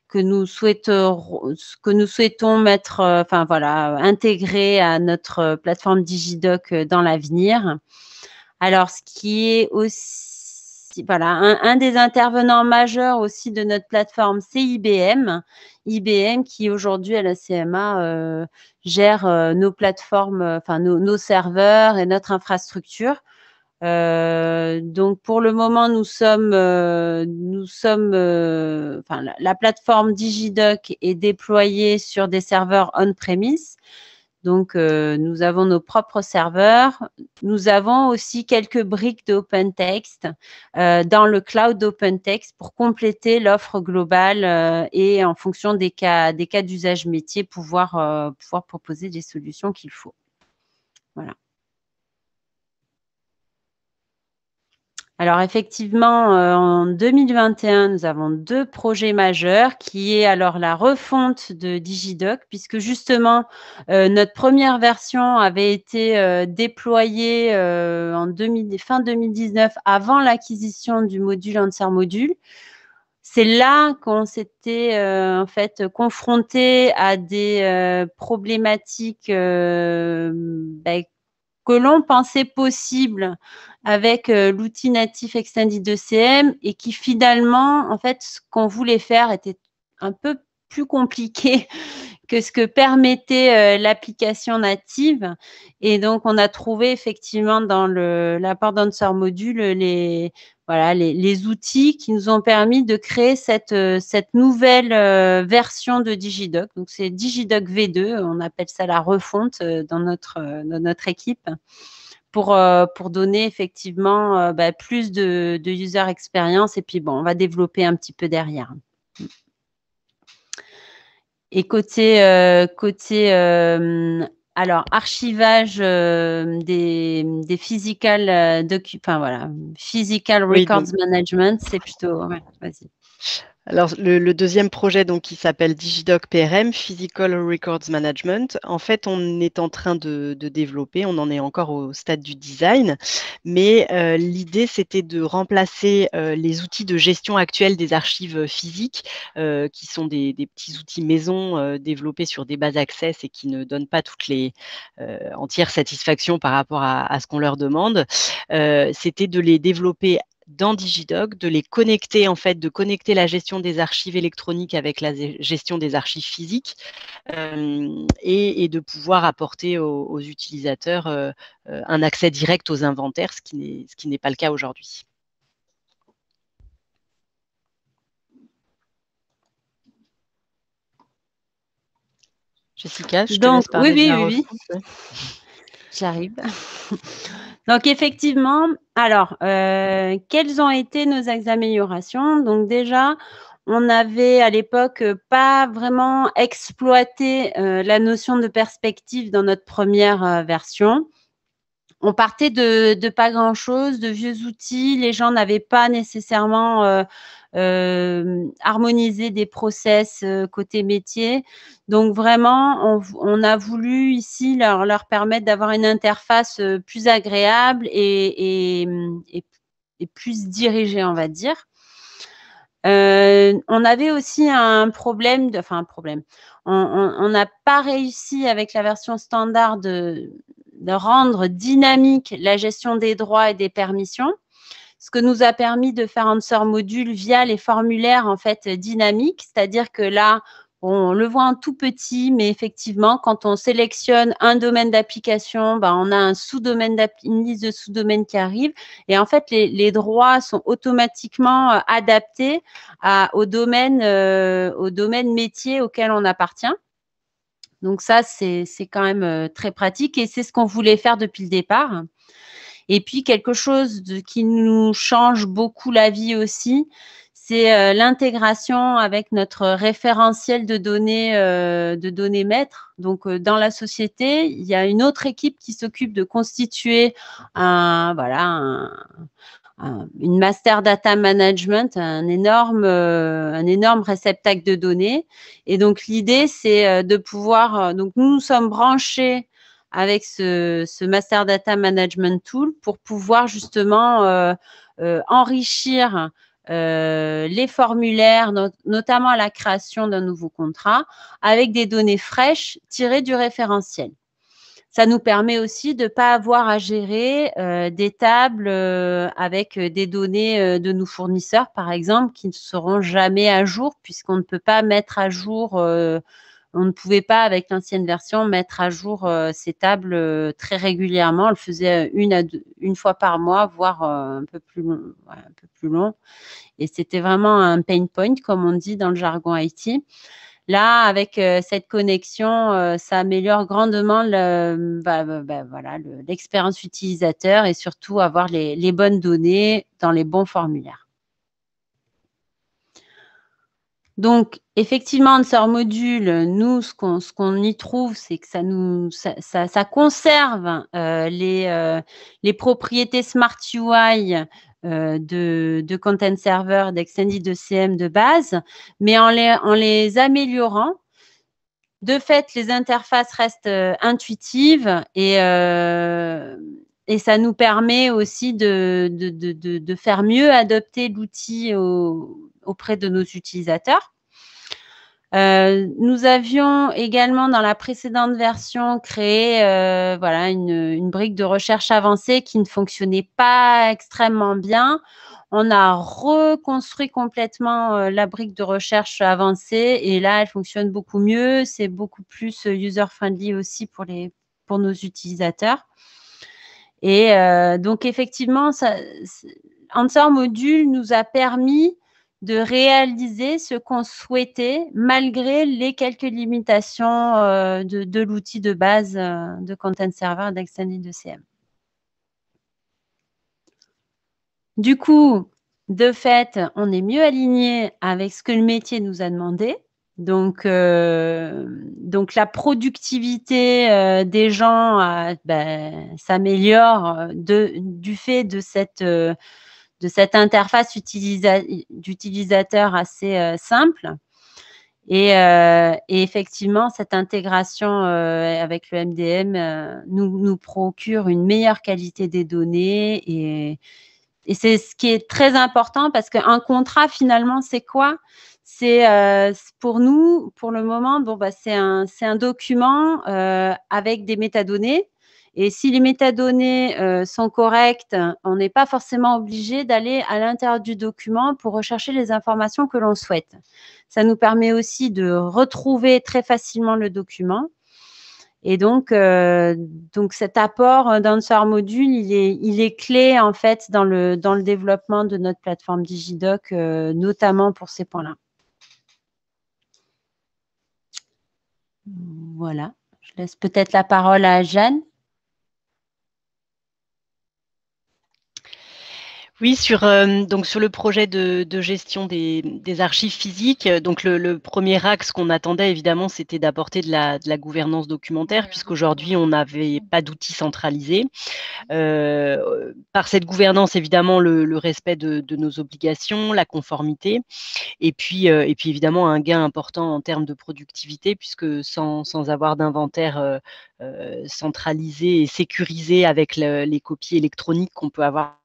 que nous souhaitons mettre, intégrer à notre plateforme Digidoc dans l'avenir. Alors, ce qui est aussi, un des intervenants majeurs aussi de notre plateforme, c'est IBM. IBM qui aujourd'hui à la CMA gère nos plateformes, nos serveurs et notre infrastructure. Donc pour le moment, la plateforme Digidoc est déployée sur des serveurs on-premise. Donc, nous avons nos propres serveurs. Nous avons aussi quelques briques d'OpenText dans le cloud d'OpenText pour compléter l'offre globale et en fonction des cas d'usage métier, pouvoir proposer des solutions qu'il faut. Voilà. Alors, effectivement, en 2021, nous avons 2 projets majeurs qui est alors la refonte de Digidoc, puisque justement, notre première version avait été déployée fin 2019, avant l'acquisition du module Answer Module. C'est là qu'on s'était en fait confronté à des problématiques que l'on pensait possible avec l'outil natif Extended ECM et qui finalement, en fait, ce qu'on voulait faire était un peu plus compliqué que ce que permettait l'application native. Et donc, on a trouvé effectivement dans l'apport Dancer Module les outils qui nous ont permis de créer cette nouvelle version de Digidoc. Donc, c'est Digidoc V2, on appelle ça la refonte dans notre équipe, pour donner effectivement plus de user experience. Et puis, bon, on va développer un petit peu derrière. Et côté alors archivage des physical physical records management, c'est plutôt vas-y. Alors, le deuxième projet donc, qui s'appelle Digidoc PRM, Physical Records Management, en fait, on est en train de développer, on en est encore au stade du design, mais l'idée, c'était de remplacer les outils de gestion actuels des archives physiques, qui sont des petits outils maison développés sur des bases Access et qui ne donnent pas toutes les entières satisfactions par rapport à ce qu'on leur demande. C'était de les développer dans Digidoc, de les connecter, en fait, de connecter la gestion des archives électroniques avec la gestion des archives physiques et de pouvoir apporter aux utilisateurs un accès direct aux inventaires, ce qui n'est pas le cas aujourd'hui. Jessica, je te laisse parler de la refonte. Oui. J'arrive. Donc, effectivement, alors, quelles ont été nos améliorations? Donc, déjà, on n'avait à l'époque pas vraiment exploité la notion de perspective dans notre première version. On partait de pas grand-chose, de vieux outils. Les gens n'avaient pas nécessairement harmoniser des process côté métier. Donc vraiment, on a voulu ici leur permettre d'avoir une interface plus agréable et plus dirigée, on va dire. On avait aussi un problème, on n'a pas réussi avec la version standard de rendre dynamique la gestion des droits et des permissions, ce que nous a permis de faire Answer Module via les formulaires en fait dynamiques, c'est-à-dire que là, on le voit en tout petit, mais effectivement, quand on sélectionne un domaine d'application, on a un sous-domaine, une liste de sous-domaines qui arrive, et en fait, les droits sont automatiquement adaptés au domaine métier auquel on appartient. Donc ça, c'est quand même très pratique et c'est ce qu'on voulait faire depuis le départ. Et puis, quelque chose qui nous change beaucoup la vie aussi, c'est l'intégration avec notre référentiel de données maîtres. Donc, dans la société, il y a une autre équipe qui s'occupe de constituer une master data management, un énorme réceptacle de données. Et donc, l'idée, c'est de pouvoir… Donc, nous sommes branchés avec ce master data management tool pour pouvoir justement enrichir les formulaires, notamment à la création d'un nouveau contrat, avec des données fraîches tirées du référentiel. Ça nous permet aussi de ne pas avoir à gérer des tables avec des données de nos fournisseurs, par exemple, qui ne seront jamais à jour, puisqu'on ne peut pas mettre à jour, on ne pouvait pas, avec l'ancienne version, mettre à jour ces tables très régulièrement. On le faisait une fois par mois, voire un peu plus long. Et c'était vraiment un pain point, comme on dit dans le jargon IT. Là, avec cette connexion, ça améliore grandement l'expérience utilisateur et surtout avoir les bonnes données dans les bons formulaires. Donc, effectivement, Answer Module, nous, ce qu'on y trouve, c'est que ça conserve les propriétés Smart UI de Content Server, d'Extended ECM de base, mais en les améliorant. De fait, les interfaces restent intuitives et ça nous permet aussi de faire mieux adopter l'outil auprès de nos utilisateurs. Nous avions également dans la précédente version créé voilà, une brique de recherche avancée qui ne fonctionnait pas extrêmement bien. On a reconstruit complètement la brique de recherche avancée et là, elle fonctionne beaucoup mieux. C'est beaucoup plus user-friendly aussi pour nos utilisateurs. Et donc, effectivement, Answer Module nous a permis de réaliser ce qu'on souhaitait malgré les quelques limitations de l'outil de base de Content Server d'Extended ECM. Du coup, de fait, on est mieux aligné avec ce que le métier nous a demandé. Donc la productivité des gens s'améliore du fait de cette interface d'utilisateur assez simple. Et effectivement, cette intégration avec le MDM nous procure une meilleure qualité des données. Et c'est ce qui est très important parce qu'un contrat, finalement, c'est quoi ? C'est pour nous, pour le moment, c'est un document avec des métadonnées. Et si les métadonnées sont correctes, on n'est pas forcément obligé d'aller à l'intérieur du document pour rechercher les informations que l'on souhaite. Ça nous permet aussi de retrouver très facilement le document. Et donc cet apport d'Answer Module, il est clé en fait dans le développement de notre plateforme Digidoc, notamment pour ces points-là. Voilà, je laisse peut-être la parole à Jeanne. Oui, sur le projet de gestion des archives physiques, donc le premier axe qu'on attendait évidemment, c'était d'apporter de la gouvernance documentaire, puisqu'aujourd'hui on n'avait pas d'outils centralisés. Par cette gouvernance, évidemment, le respect de nos obligations, la conformité, et puis évidemment un gain important en termes de productivité, puisque sans avoir d'inventaire centralisé et sécurisé avec les copies électroniques qu'on peut avoir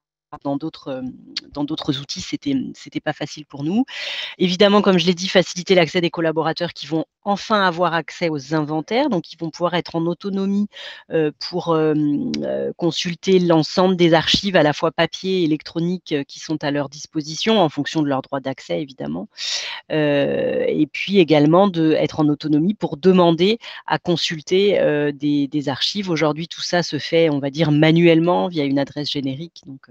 dans d'autres outils, c'était pas facile pour nous. Évidemment, comme je l'ai dit, faciliter l'accès des collaborateurs qui vont enfin avoir accès aux inventaires, donc ils vont pouvoir être en autonomie pour consulter l'ensemble des archives à la fois papier et électroniques qui sont à leur disposition en fonction de leur droit d'accès, évidemment. Et puis également d'être en autonomie pour demander à consulter des archives. Aujourd'hui, tout ça se fait, on va dire, manuellement via une adresse générique. Donc,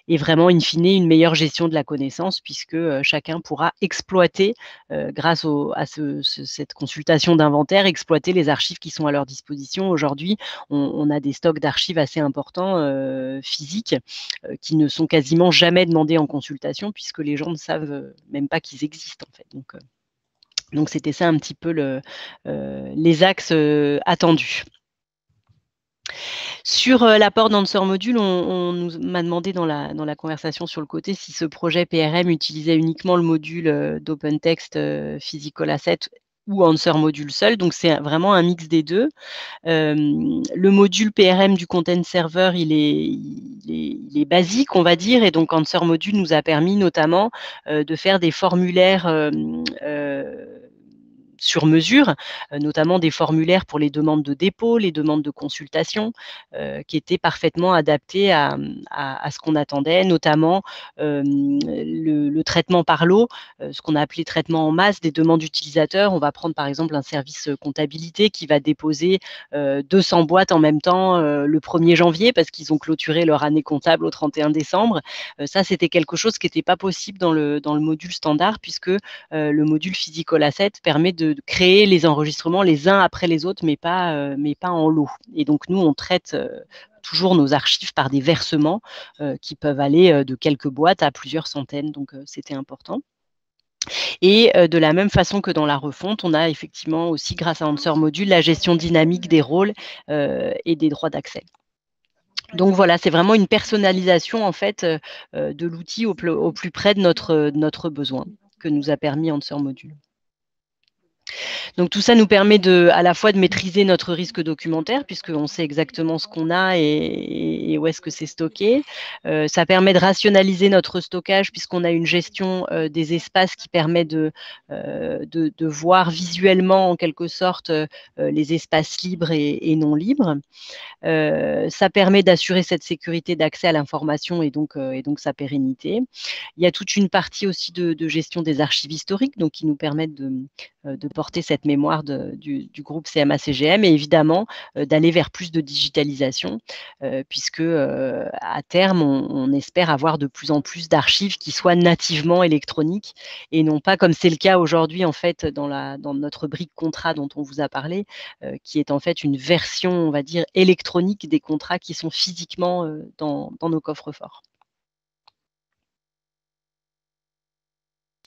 et vraiment, in fine, une meilleure gestion de la connaissance puisque chacun pourra exploiter, grâce à cette consultation d'inventaire, exploiter les archives qui sont à leur disposition. Aujourd'hui, on a des stocks d'archives assez importants physiques qui ne sont quasiment jamais demandés en consultation puisque les gens ne savent même pas qu'ils existent en fait. Donc c'était ça un petit peu les axes attendus. Sur l'apport d'Answer Module, on nous m'a demandé dans la conversation sur le côté si ce projet PRM utilisait uniquement le module d'OpenText Physical Asset ou Answer Module seul. Donc, c'est vraiment un mix des deux. Le module PRM du Content Server, il est basique, on va dire. Et donc, Answer Module nous a permis notamment de faire des formulaires sur mesure, notamment des formulaires pour les demandes de dépôt, les demandes de consultation, qui étaient parfaitement adaptés à ce qu'on attendait, notamment le traitement par lot, ce qu'on a appelé traitement en masse des demandes utilisateurs. On va prendre par exemple un service comptabilité qui va déposer 200 boîtes en même temps le 1er janvier parce qu'ils ont clôturé leur année comptable au 31 décembre. Ça, c'était quelque chose qui n'était pas possible dans le module standard puisque le module Physical Asset permet de créer les enregistrements les uns après les autres, mais pas en lot. Et donc, nous, on traite toujours nos archives par des versements qui peuvent aller de quelques boîtes à plusieurs centaines. Donc, c'était important. Et de la même façon que dans la refonte, on a effectivement aussi, grâce à Answer Module, la gestion dynamique des rôles et des droits d'accès. Donc voilà, c'est vraiment une personnalisation en fait de l'outil au plus près de notre besoin que nous a permis Answer Module. Donc tout ça nous permet à la fois de maîtriser notre risque documentaire, puisqu'on sait exactement ce qu'on a et où est-ce que c'est stocké. Ça permet de rationaliser notre stockage, puisqu'on a une gestion des espaces qui permet de voir visuellement, en quelque sorte, les espaces libres et non libres. Ça permet d'assurer cette sécurité d'accès à l'information et donc sa pérennité. Il y a toute une partie aussi de gestion des archives historiques, donc qui nous permettent de porter cette mémoire du groupe CMA-CGM et évidemment d'aller vers plus de digitalisation, puisque à terme, on espère avoir de plus en plus d'archives qui soient nativement électroniques et non pas comme c'est le cas aujourd'hui en fait dans notre brique contrat dont on vous a parlé, qui est en fait une version, on va dire, électronique des contrats qui sont physiquement dans nos coffres-forts.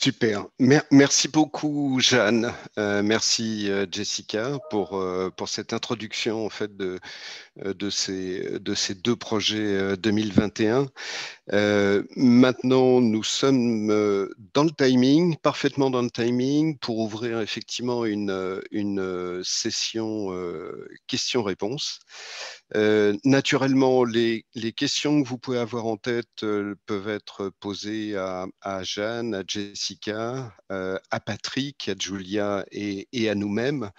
Super. Merci beaucoup, Jeanne. Merci, Jessica, pour cette introduction en fait de ces deux projets 2021. Maintenant, nous sommes dans le timing, parfaitement dans le timing, pour ouvrir effectivement une session questions-réponses. Naturellement, les questions que vous pouvez avoir en tête peuvent être posées à Jeanne, à Jessica, à Patrick, à Julia et à nous-mêmes.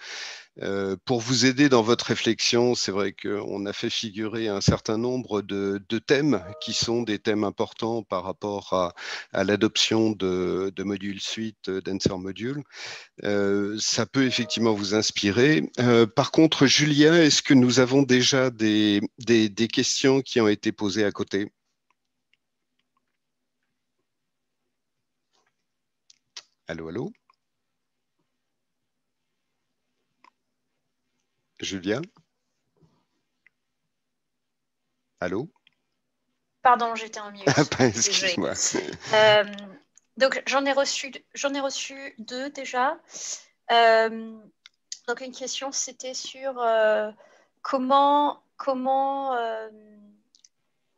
Pour vous aider dans votre réflexion, c'est vrai qu'on a fait figurer un certain nombre de thèmes qui sont des thèmes importants par rapport à l'adoption de modules suite d'Answer Module. Ça peut effectivement vous inspirer. Par contre, Julia, est-ce que nous avons déjà des questions qui ont été posées à côté? Allô, allô? Julia? Allô? Pardon, j'étais en mute. Excuse-moi. Donc, j'en ai reçu deux déjà. Donc, une question, c'était sur comment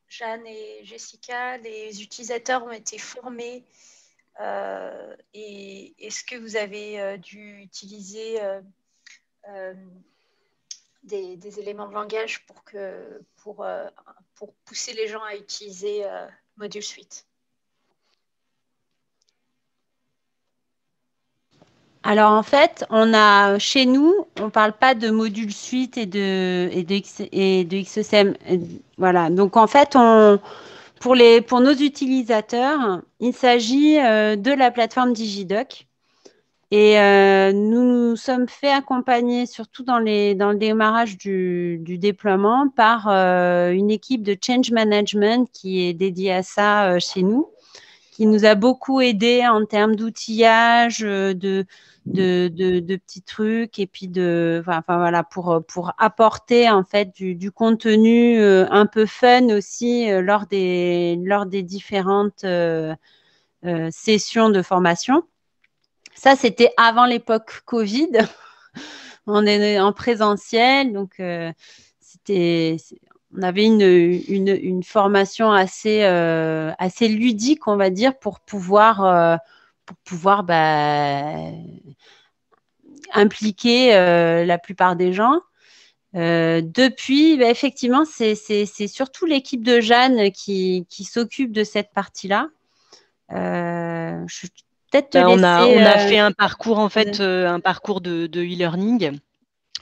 Jeanne et Jessica, les utilisateurs ont été formés et est-ce que vous avez dû utiliser des éléments de langage pour pousser les gens à utiliser Module Suite? Alors en fait, chez nous, on parle pas de module suite et de XSM. Voilà. Donc en fait, pour nos utilisateurs, il s'agit de la plateforme Digidoc. Et nous nous sommes fait accompagner, surtout dans le démarrage du déploiement, par une équipe de change management qui est dédiée à ça chez nous, qui nous a beaucoup aidé en termes d'outillage, de petits trucs, et puis voilà, pour apporter en fait du contenu un peu fun aussi lors des différentes sessions de formation. Ça, c'était avant l'époque Covid. On est en présentiel, donc on avait une formation assez ludique, on va dire, pour pouvoir impliquer la plupart des gens. Depuis, effectivement, c'est surtout l'équipe de Jeanne qui s'occupe de cette partie-là. On a fait un parcours en fait, un parcours de e-learning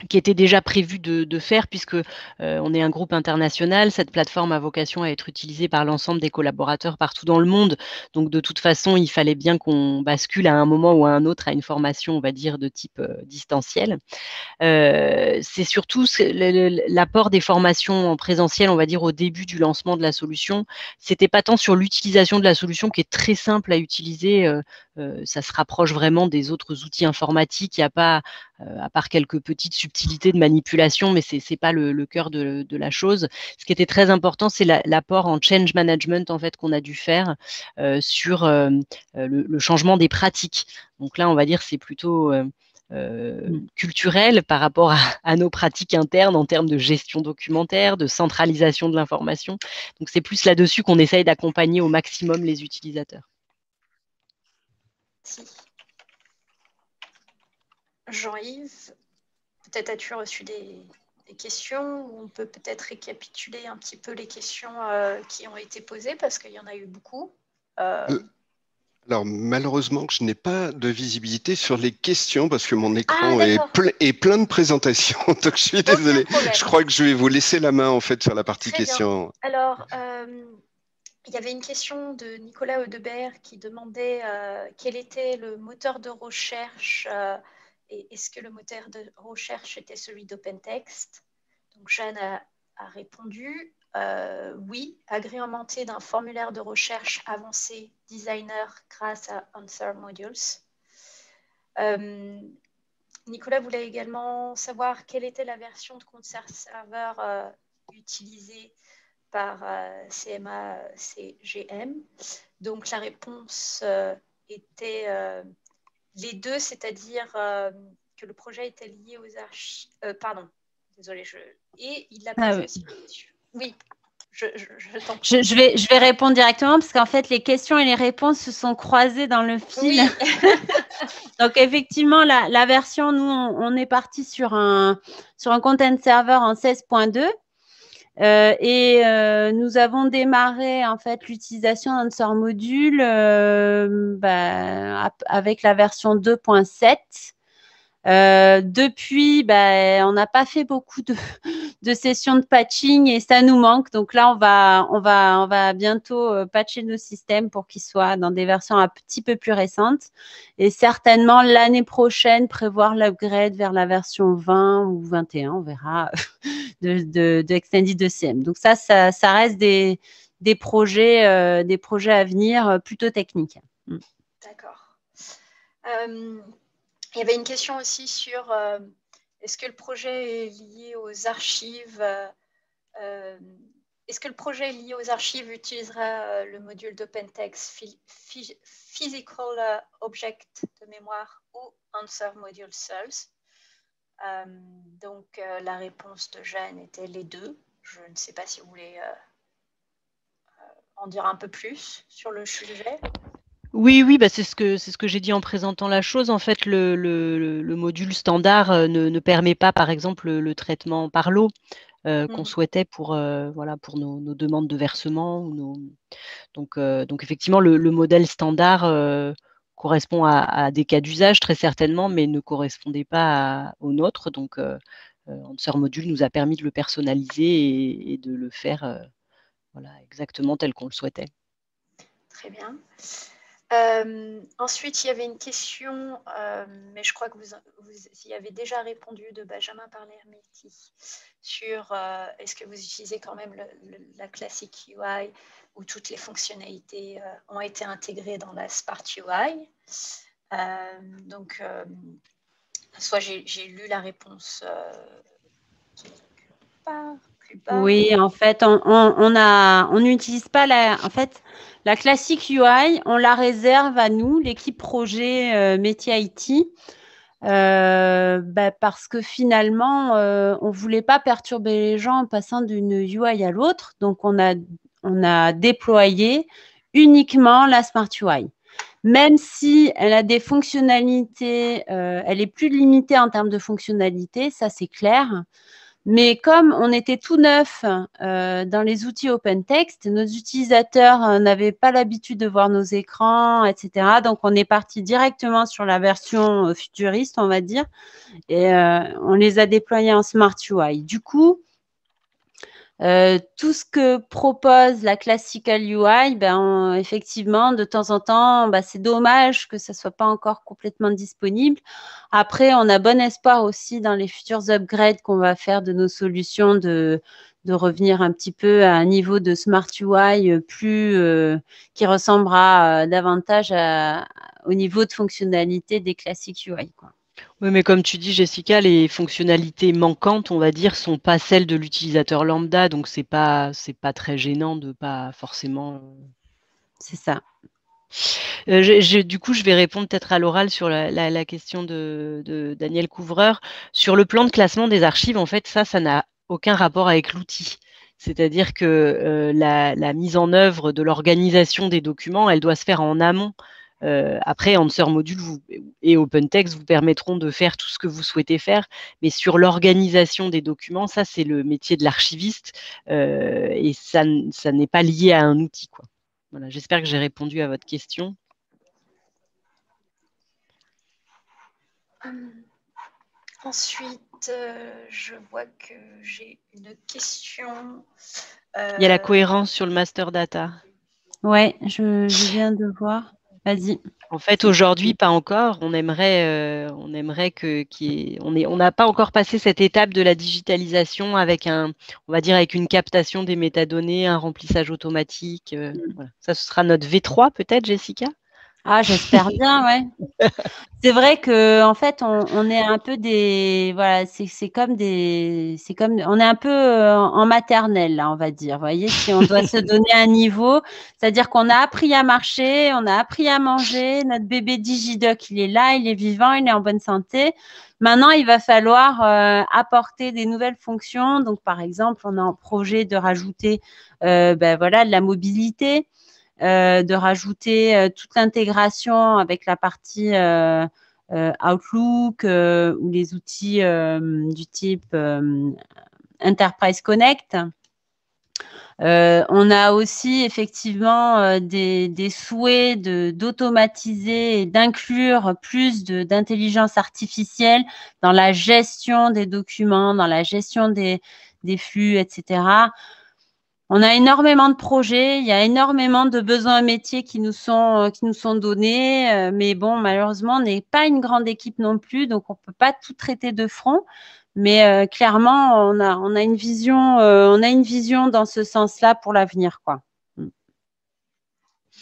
qui était déjà prévu de faire puisque on est un groupe international. Cette plateforme a vocation à être utilisée par l'ensemble des collaborateurs partout dans le monde. Donc de toute façon, il fallait bien qu'on bascule à un moment ou à un autre à une formation, on va dire, de type distanciel. C'est surtout l'apport des formations en présentiel, on va dire, au début du lancement de la solution. C'était pas tant sur l'utilisation de la solution qui est très simple à utiliser. Ça se rapproche vraiment des autres outils informatiques. Il n'y a pas, à part quelques petites subtilités de manipulation, mais c'est pas le cœur de la chose. Ce qui était très important, c'est l'apport en change management en fait qu'on a dû faire sur le changement des pratiques. Donc là, on va dire c'est plutôt culturel par rapport à nos pratiques internes en termes de gestion documentaire, de centralisation de l'information. Donc c'est plus là-dessus qu'on essaye d'accompagner au maximum les utilisateurs. Jean-Yves, peut-être as-tu reçu des questions, ou on peut peut-être récapituler un petit peu les questions qui ont été posées, parce qu'il y en a eu beaucoup. Alors, malheureusement, je n'ai pas de visibilité sur les questions parce que mon écran est plein de présentations. Donc, je suis désolé. Je crois que je vais vous laisser la main, en fait, sur la partie questions. Alors, il y avait une question de Nicolas Audebert qui demandait quel était le moteur de recherche et est-ce que le moteur de recherche était celui d'OpenText. Donc, Jeanne a répondu oui, agrémenté d'un formulaire de recherche avancé designer grâce à Answer Modules. Nicolas voulait également savoir quelle était la version de Concert Server utilisée par CMA CGM. Donc la réponse était les deux, c'est-à-dire que le projet était lié aux archives. Pardon, désolé, et il l'a posé aussi. Oui, je vais répondre directement parce qu'en fait, les questions et les réponses se sont croisées dans le fil. Oui. Donc, effectivement, la version, nous, on est parti sur un content server en 16.2 et nous avons démarré, en fait, l'utilisation d'Answer Module avec la version 2.7. Depuis, on n'a pas fait beaucoup de sessions de patching et ça nous manque. Donc là, on va bientôt patcher nos systèmes pour qu'ils soient dans des versions un petit peu plus récentes. Et certainement, l'année prochaine, prévoir l'upgrade vers la version 20 ou 21, on verra, de Extended ECM. Donc ça reste des projets à venir plutôt techniques. D'accord. Il y avait une question aussi sur est-ce que le projet est lié aux archives est-ce que le projet lié aux archives utilisera le module d'OpenText Physical Object de mémoire ou Answer Module Cells. Donc la réponse de Jeanne était les deux. Je ne sais pas si vous voulez en dire un peu plus sur le sujet. Oui, c'est ce que j'ai dit en présentant la chose. En fait, le module standard ne permet pas, par exemple, le traitement par lot qu'on souhaitait pour nos demandes de versement. Donc, effectivement, le modèle standard correspond à des cas d'usage très certainement, mais ne correspondait pas au nôtre. Donc, Answer Module nous a permis de le personnaliser et de le faire exactement tel qu'on le souhaitait. Très bien. Ensuite, il y avait une question, mais je crois que vous y avez déjà répondu, de Benjamin Parler-Métis sur est-ce que vous utilisez quand même la classique UI où toutes les fonctionnalités ont été intégrées dans la Smart UI. Donc, soit j'ai lu la réponse plus bas. Oui, en fait, on n'utilise pas la classique UI, on la réserve à nous, l'équipe projet métier IT, parce que finalement, on ne voulait pas perturber les gens en passant d'une UI à l'autre. Donc, on a déployé uniquement la Smart UI. Même si elle a des fonctionnalités, elle est plus limitée en termes de fonctionnalités, ça c'est clair. Mais comme on était tout neuf dans les outils OpenText, nos utilisateurs n'avaient pas l'habitude de voir nos écrans, etc. Donc, on est parti directement sur la version futuriste, on va dire, et on les a déployés en Smart UI. Du coup, tout ce que propose la Classical UI, effectivement, de temps en temps, c'est dommage que ça ne soit pas encore complètement disponible. Après, on a bon espoir aussi dans les futurs upgrades qu'on va faire de nos solutions de revenir un petit peu à un niveau de Smart UI qui ressemblera davantage au niveau de fonctionnalité des classiques UI, quoi. Oui, mais comme tu dis, Jessica, les fonctionnalités manquantes, on va dire, sont pas celles de l'utilisateur lambda, donc c'est pas très gênant de pas forcément. C'est ça. Du coup, je vais répondre peut-être à l'oral sur la question de Daniel Couvreur. Sur le plan de classement des archives, en fait, ça n'a aucun rapport avec l'outil. C'est-à-dire que la mise en œuvre de l'organisation des documents, elle doit se faire en amont Après, Answer Module et OpenText vous permettront de faire tout ce que vous souhaitez faire, mais sur l'organisation des documents, ça c'est le métier de l'archiviste et ça n'est pas lié à un outil, quoi. Voilà, j'espère que j'ai répondu à votre question. Ensuite, je vois que j'ai une question. Il y a la cohérence sur le master data. Ouais, je viens de voir. Vas-y. En fait, aujourd'hui, pas encore. On aimerait on n'a pas encore passé cette étape de la digitalisation avec on va dire avec une captation des métadonnées, un remplissage automatique. Voilà. Ça, ce sera notre V3 peut-être, Jessica? Ah, j'espère bien, ouais. C'est vrai que en fait, on est un peu voilà, c'est comme on est un peu en maternelle là, on va dire. Vous voyez, si on doit se donner un niveau, c'est-à-dire qu'on a appris à marcher, on a appris à manger. Notre bébé DigiDoc, il est là, il est vivant, il est en bonne santé. Maintenant, il va falloir apporter des nouvelles fonctions. Donc, par exemple, on a en projet de rajouter, voilà, de la mobilité. De rajouter toute l'intégration avec la partie Outlook ou les outils du type Enterprise Connect. On a aussi effectivement des souhaits d'automatiser et d'inclure plus d'intelligence artificielle dans la gestion des documents, dans la gestion des flux, etc. On a énormément de projets, il y a énormément de besoins métiers qui nous sont donnés, mais bon, malheureusement, on n'est pas une grande équipe non plus, donc on ne peut pas tout traiter de front. Mais clairement, on a une vision dans ce sens-là pour l'avenir, quoi.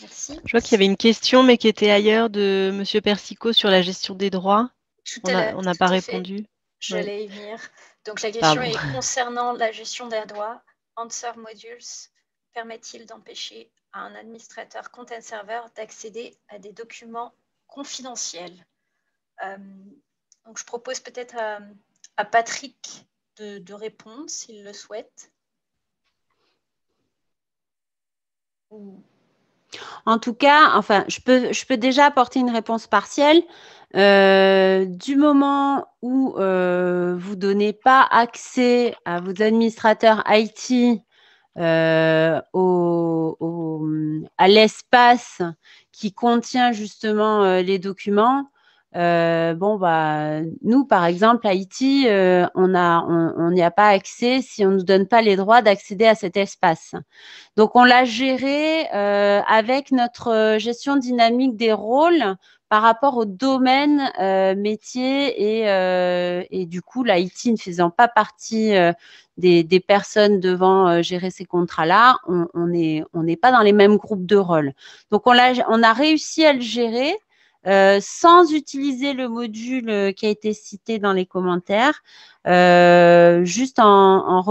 Merci. Je vois qu'il y avait une question, mais qui était ailleurs de Monsieur Persico sur la gestion des droits. On n'a pas répondu. Je vais y venir. Donc la question est concernant la gestion des droits. Answer Modules permet-il d'empêcher à un administrateur Content Server d'accéder à des documents confidentiels? Donc je propose peut-être à Patrick de répondre s'il le souhaite. En tout cas, enfin, je peux déjà apporter une réponse partielle. Du moment où vous ne donnez pas accès à vos administrateurs IT à l'espace qui contient justement les documents, nous, par exemple, IT, on n'y a pas accès si on ne nous donne pas les droits d'accéder à cet espace. Donc, on l'a géré avec notre gestion dynamique des rôles par rapport au domaine métier et du coup, l'IT ne faisant pas partie des personnes devant gérer ces contrats-là, on n'est pas dans les mêmes groupes de rôles. Donc, on a réussi à le gérer sans utiliser le module qui a été cité dans les commentaires, juste en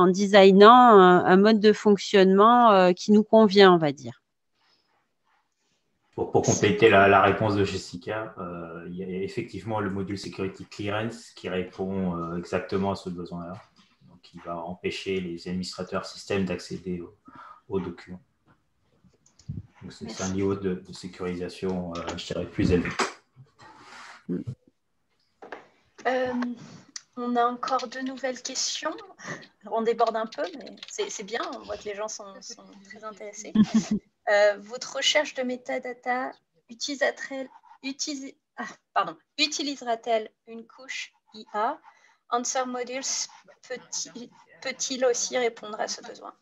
designant un mode de fonctionnement qui nous convient, on va dire. Pour compléter la réponse de Jessica, il y a effectivement le module Security Clearance qui répond exactement à ce besoin-là. Donc, il va empêcher les administrateurs système d'accéder aux documents. C'est un niveau de sécurisation, je dirais, plus élevé. On a encore 2 nouvelles questions. On déborde un peu, mais c'est bien. On voit que les gens sont très intéressés. Votre recherche de métadata utilisera-t-elle une couche IA? Answer Modules peut-il aussi répondre à ce besoin?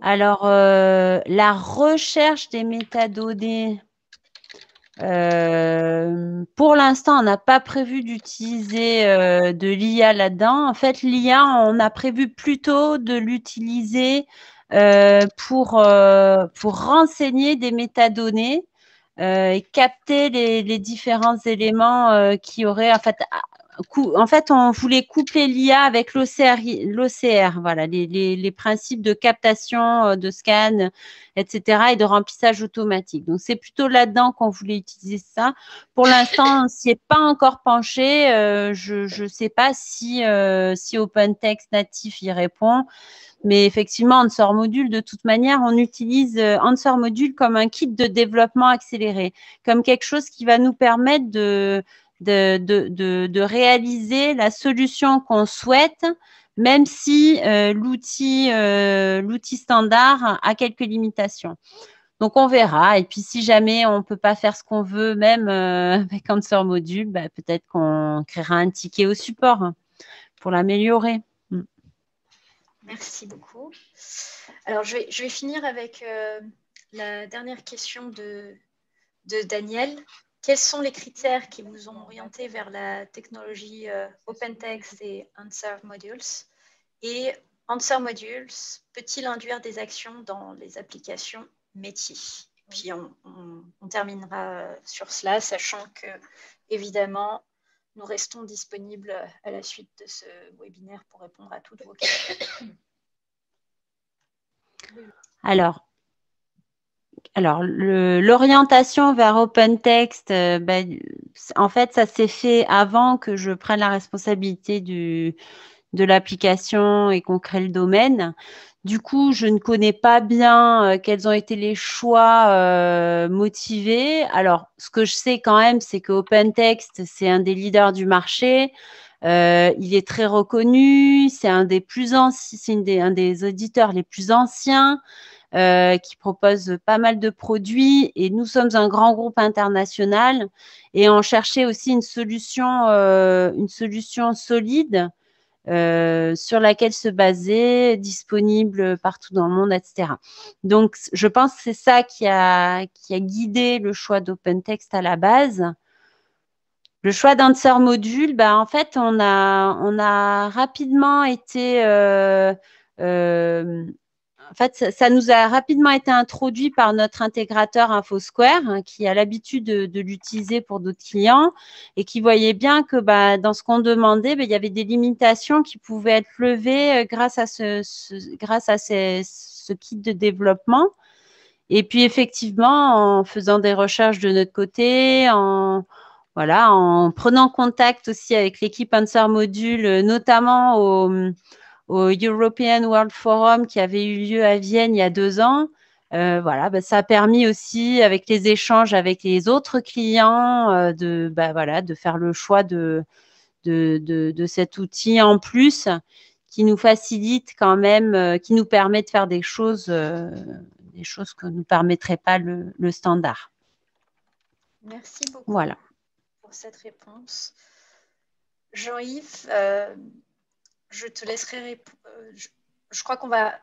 Alors, la recherche des métadonnées, pour l'instant, on n'a pas prévu d'utiliser de l'IA là-dedans. En fait, l'IA, on a prévu plutôt de l'utiliser pour renseigner des métadonnées et capter les différents éléments qui auraient, en fait, en fait, on voulait coupler l'IA avec l'OCR, voilà, les principes de captation, de scan, etc., et de remplissage automatique. Donc, c'est plutôt là-dedans qu'on voulait utiliser ça. Pour l'instant, on ne s'y est pas encore penché. Je ne sais pas si OpenText natif y répond. Mais effectivement, Answer Module, de toute manière, on utilise Answer Module comme un kit de développement accéléré, comme quelque chose qui va nous permettre de réaliser la solution qu'on souhaite, même si l'outil standard a quelques limitations. Donc, on verra. Et puis, si jamais on ne peut pas faire ce qu'on veut, même avec Answer Module, bah, peut-être qu'on créera un ticket au support pour l'améliorer. Merci beaucoup. Alors, je vais finir avec la dernière question de Daniel. Quels sont les critères qui vous ont orienté vers la technologie OpenText et Answer Modules? Et Answer Modules peut-il induire des actions dans les applications métiers? Puis on terminera sur cela, sachant que, évidemment, nous restons disponibles à la suite de ce webinaire pour répondre à toutes vos questions. Alors l'orientation vers OpenText, en fait, ça s'est fait avant que je prenne la responsabilité de l'application et qu'on crée le domaine. Du coup, je ne connais pas bien quels ont été les choix motivés. Alors, ce que je sais quand même, c'est que OpenText, c'est un des leaders du marché. Il est très reconnu. C'est un des plus anciens, c'est un des auditeurs les plus anciens qui propose pas mal de produits. Et nous sommes un grand groupe international et on cherchait aussi une solution solide sur laquelle se baser, disponible partout dans le monde, etc. Donc, je pense que c'est ça qui a guidé le choix d'OpenText à la base. Le choix d'Answer Module, en fait, on a rapidement été... en fait, ça nous a rapidement été introduit par notre intégrateur InfoSquare, qui a l'habitude de l'utiliser pour d'autres clients et qui voyait bien que dans ce qu'on demandait, il y avait des limitations qui pouvaient être levées grâce à ce kit de développement. Et puis, effectivement, en faisant des recherches de notre côté, en prenant contact aussi avec l'équipe Answer Module, notamment au European World Forum qui avait eu lieu à Vienne il y a 2 ans. Ça a permis aussi, avec les échanges avec les autres clients, de faire le choix de cet outil en plus qui nous facilite quand même, qui nous permet de faire des choses que ne nous permettrait pas le standard. Merci beaucoup pour cette réponse. Jean-Yves, je te laisserai répondre. Je crois qu'on va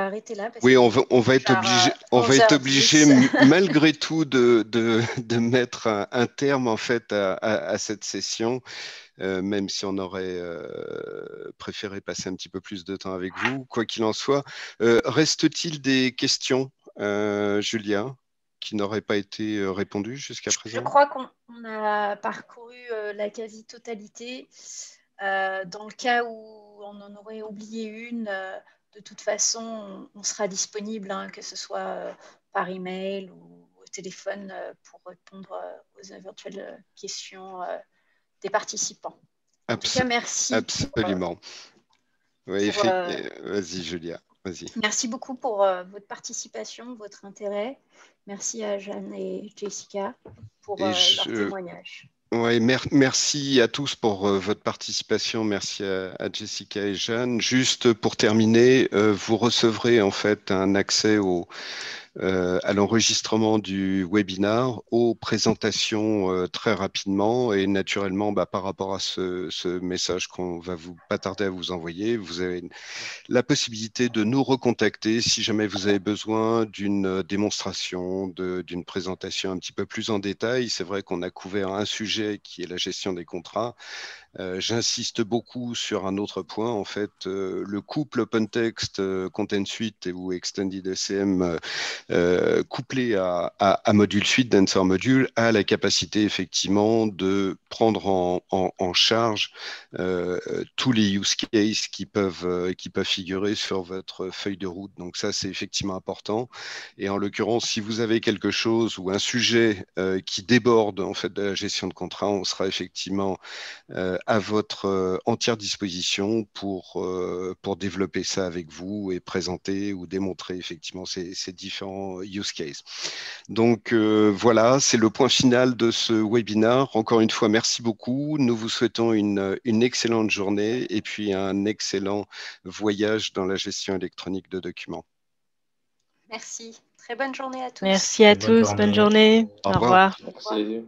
arrêter là. Parce oui, on va être obligé malgré tout de mettre un terme en fait à cette session, même si on aurait préféré passer un petit peu plus de temps avec vous. Quoi qu'il en soit, reste-t-il des questions, Julia, qui n'auraient pas été répondues jusqu'à présent? Je crois qu'on a parcouru la quasi-totalité. Dans le cas où on en aurait oublié une, de toute façon, on sera disponible, que ce soit par email ou au téléphone, pour répondre aux éventuelles questions des participants. En tout cas, merci. Absolument. Vas-y, Julia. Vas-y. Merci beaucoup pour votre participation, votre intérêt. Merci à Jeanne et Jessica pour leur témoignage. Oui, merci à tous pour votre participation. Merci à Jessica et Jeanne. Juste pour terminer, vous recevrez en fait un accès à l'enregistrement du webinaire, aux présentations très rapidement et naturellement par rapport à ce message qu'on va pas tarder à vous envoyer, vous avez la possibilité de nous recontacter si jamais vous avez besoin d'une démonstration, d'une présentation un petit peu plus en détail. C'est vrai qu'on a couvert un sujet qui est la gestion des contrats. J'insiste beaucoup sur un autre point. En fait, le couple OpenText, Content Suite ou Extended ECM couplé à Module Suite, Dancer Module, a la capacité effectivement de prendre en charge tous les use cases qui peuvent figurer sur votre feuille de route. Donc ça, c'est effectivement important. Et en l'occurrence, si vous avez quelque chose ou un sujet qui déborde en fait de la gestion de contrat, on sera effectivement à votre entière disposition pour développer ça avec vous et présenter ou démontrer effectivement ces différents use cases. Donc voilà, c'est le point final de ce webinaire. Encore une fois, merci beaucoup. Nous vous souhaitons une excellente journée et puis un excellent voyage dans la gestion électronique de documents. Merci. Très bonne journée à tous. Merci à tous. Bonne journée. Au revoir. Merci.